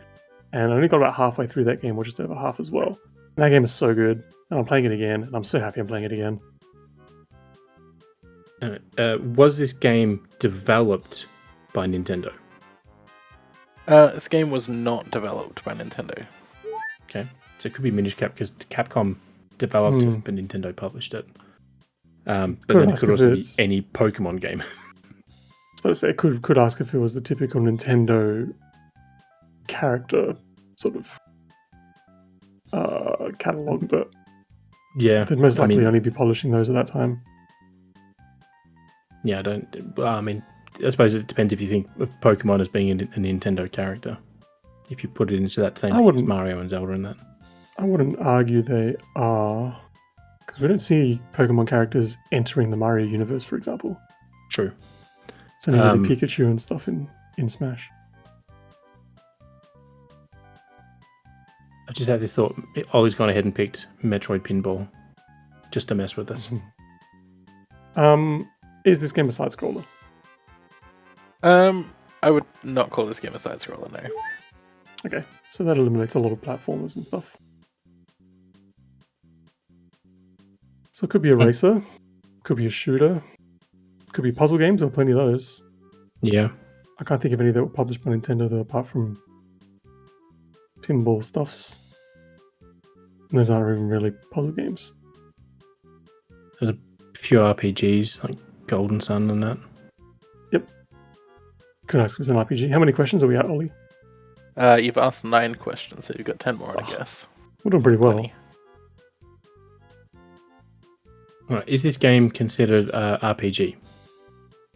And I only got about halfway through that game, or just over half as well. And that game is so good. And I'm playing it again, and I'm so happy I'm playing it again. Was this game developed by Nintendo? This game was not developed by Nintendo. Okay. So it could be Minish Cap because Capcom developed it, but Nintendo published it. But then it could also be any Pokemon game. I was about to say, could ask if it was the typical Nintendo character sort of catalog, but yeah, they'd most likely only be polishing those at that time. Yeah, I suppose it depends if you think of Pokemon as being a Nintendo character. If you put it into that same thing as Mario and Zelda and that. I wouldn't argue they are, because we don't see Pokemon characters entering the Mario universe, for example. True. It's only really Pikachu and stuff in Smash. I just had this thought. Ollie's gone ahead and picked Metroid Pinball just to mess with us. Is this game a side-scroller? I would not call this game a side-scroller, no. Okay, so that eliminates a lot of platformers and stuff. So it could be a racer, could be a shooter, could be puzzle games, or plenty of those. Yeah. I can't think of any that were published by Nintendo though, apart from pinball stuffs. And those aren't even really puzzle games. There's a few RPGs, like Golden Sun and that. Yep. Could ask if it's an RPG. How many questions are we at, Ollie? You've asked 9 questions, so you've got 10 more to guess. We're doing pretty well. Alright, is this game considered RPG?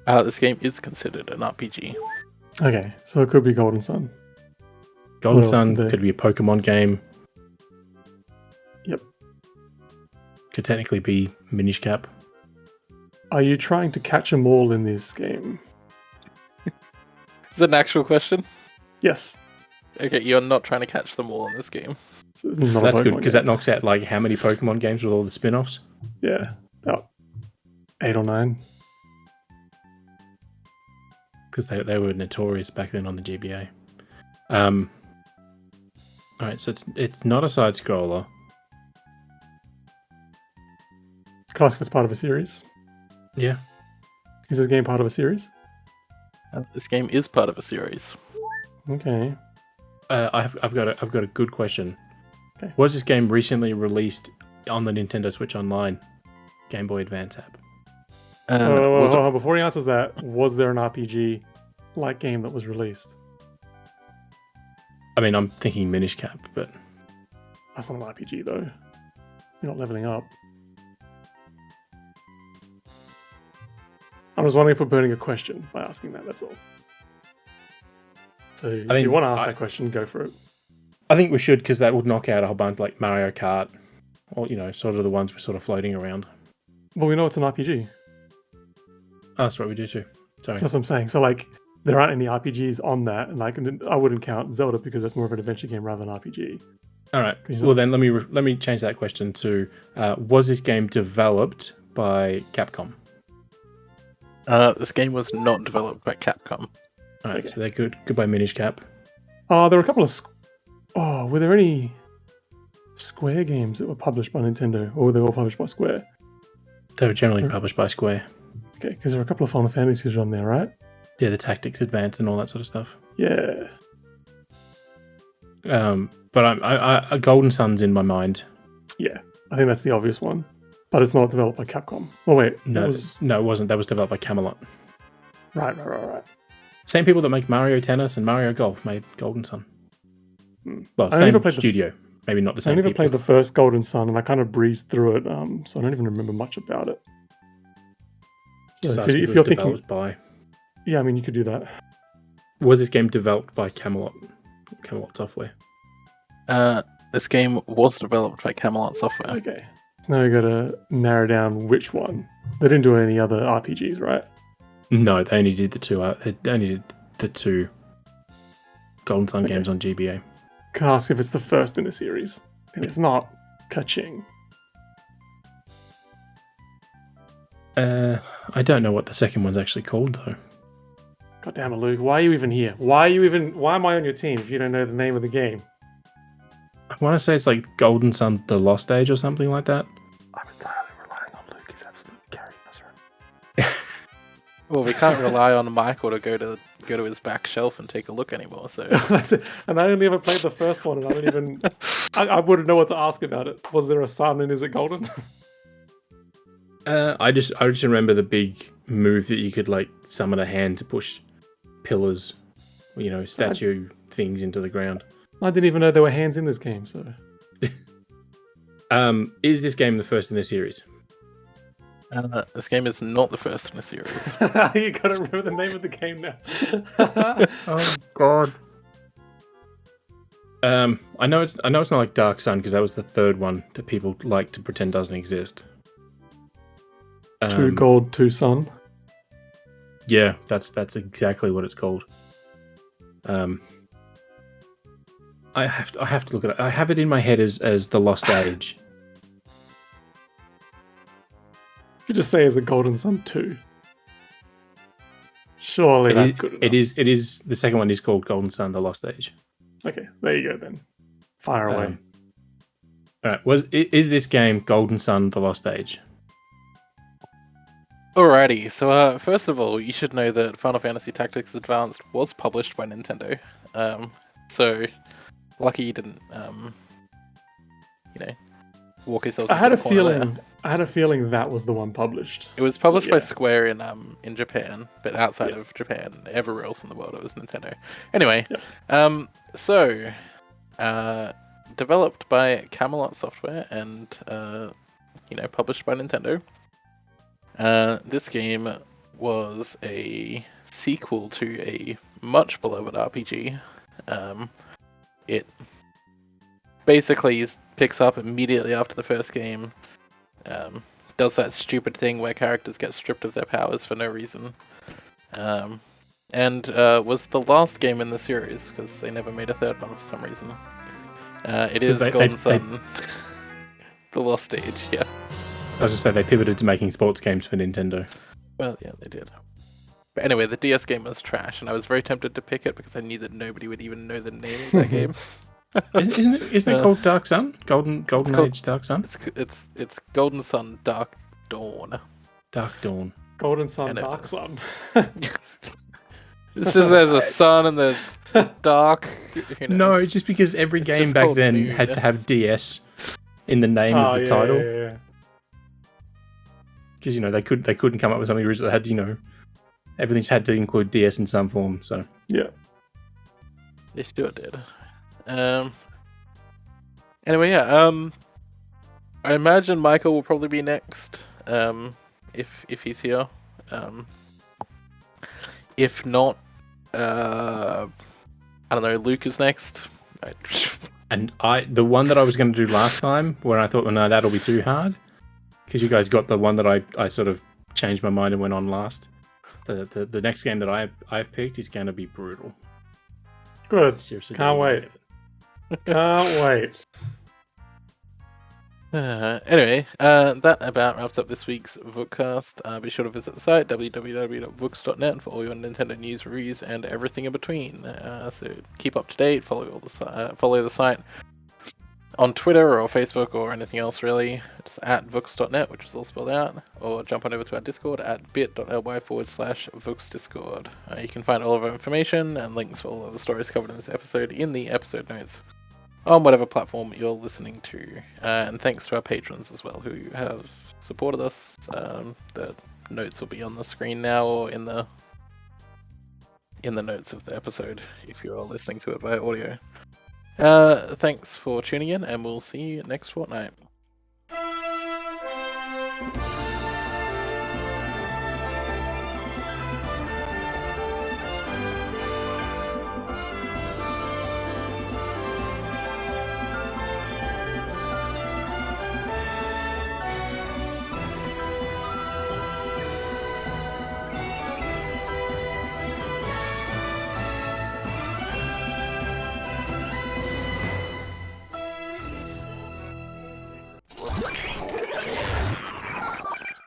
This game is considered an RPG. Okay, so it could be Golden Sun. Golden Sun could be a Pokemon game. Yep. Could technically be Minish Cap. Are you trying to catch them all in this game? Is that an actual question? Yes. Okay, you're not trying to catch them all in this game. So that's good, because that knocks out like how many Pokemon games with all the spin-offs? Yeah, about 8 or 9. Because they were notorious back then on the GBA. All right, so it's not a side scroller. Can I ask if it's part of a series? Yeah. Is this game part of a series? This game is part of a series. Okay. I've got a good question. Okay. Was this game recently released on the Nintendo Switch Online Game Boy Advance app? Before he answers that, was there an RPG-like game that was released? I mean, I'm thinking Minish Cap, but That's not an RPG, though. You're not leveling up. I'm just wondering if we're burning a question by asking that, that's all. So if you want to ask that question, go for it. I think we should, because that would knock out a whole bunch like Mario Kart, or, sort of the ones we're sort of floating around. Well, we know it's an RPG. Oh, that's right, we do too. Sorry. So that's what I'm saying. So, like, there aren't any RPGs on that, and I wouldn't count Zelda because that's more of an adventure game rather than RPG. All right. Well, then let me change that question to: was this game developed by Capcom? This game was not developed by Capcom. All right, so they're good. Goodbye, Minish Cap. There were a couple of. Were there any Square games that were published by Nintendo, or were they all published by Square? They were generally published by Square. Okay, because there are a couple of Final Fantasies on there, right? Yeah, the Tactics Advance and all that sort of stuff. Yeah. But I Golden Sun's in my mind. Yeah, I think that's the obvious one. But it's not developed by Capcom. Oh, wait. No, it wasn't. That was developed by Camelot. Right. Same people that make Mario Tennis and Mario Golf made Golden Sun. Well, I same studio. Maybe not the same I never people. played the first Golden Sun, and I kind of breezed through it, so I don't even remember much about it. So Just if you're thinking... by... Yeah, I mean, you could do that. Was this game developed by Camelot Software? This game was developed by Camelot Software. Okay. So now we got to narrow down which one. They didn't do any other RPGs, right? No, they only did the two. They only did the two Golden Sun games on GBA. Can I ask if it's the first in a series? And if not, ka-ching. I don't know what the second one's actually called though. God damn it, Luke! Why are you even here? Why am I on your team if you don't know the name of the game? I want to say it's like Golden Sun: The Lost Age or something like that. I'm entirely relying on Luke. He's absolutely carrying us around. Well, we can't rely on Michael to go to his back shelf and take a look anymore. So, and I only ever played the first one, and I don't even. I wouldn't know what to ask about it. Was there a sun, and is it golden? I just remember the big move that you could like summon a hand to push pillars, statue things into the ground. I didn't even know there were hands in this game. So, is this game the first in the series? This game is not the first in a series. You gotta remember the name of the game now. Oh God. I know it's not like Dark Sun because that was the third one that people like to pretend doesn't exist. 2 Gold, 2 Sun. Yeah, that's exactly what it's called. I have to look at it. I have it in my head as The Lost Age. You just say as a Golden Sun 2. Surely that's good enough. It is. The second one is called Golden Sun: The Lost Age. Okay, there you go then. Fire away. All right. Is this game Golden Sun: The Lost Age? Alrighty, so first of all, you should know that Final Fantasy Tactics Advanced was published by Nintendo. So lucky you didn't, walk yourselves. I had a feeling that was the one published. It was published by Square in Japan, but outside of Japan, everywhere else in the world, it was Nintendo. Anyway, developed by Camelot Software and published by Nintendo. This game was a sequel to a much beloved RPG. It basically picks up immediately after the first game, does that stupid thing where characters get stripped of their powers for no reason, and was the last game in the series because they never made a third one for some reason. It is Golden Sun, The Lost Stage, I was just saying they pivoted to making sports games for Nintendo. Well, yeah, they did. But anyway, the DS game was trash, and I was very tempted to pick it because I knew that nobody would even know the name of that game. Isn't it called Dark Sun? Golden Age Dark Sun? It's Golden Sun Dark Dawn. Dark Dawn. Golden Sun, Dark Sun. It's just there's a sun and there's dark. No, just because every game back then had to have DS in the name of the title. Yeah. Because they couldn't come up with something original that had everything's had to include DS in some form. So yeah, they sure did. Anyway, yeah. I imagine Michael will probably be next. If he's here. If not, I don't know. Luke is next. And the one that I was going to do last time, where I thought, well, no, that'll be too hard, because you guys got the one that I sort of changed my mind and went on last. The next game that I've picked is going to be brutal. Good. Seriously, Can't wait. Can't wait. Anyway, that about wraps up this week's Vookcast. Be sure to visit the site www.vooks.net for all your Nintendo news, reviews, and everything in between. So keep up to date. Follow the site on Twitter or Facebook or anything else really. It's at Vookcast.net, which is all spelled out. Or jump on over to our Discord at bit.ly/VooksDiscord. You can find all of our information and links for all of the stories covered in this episode in the episode notes on whatever platform you're listening to. And thanks to our patrons as well who have supported us. The notes will be on the screen now or in the notes of the episode if you're listening to it via audio. Thanks for tuning in, and we'll see you next fortnight.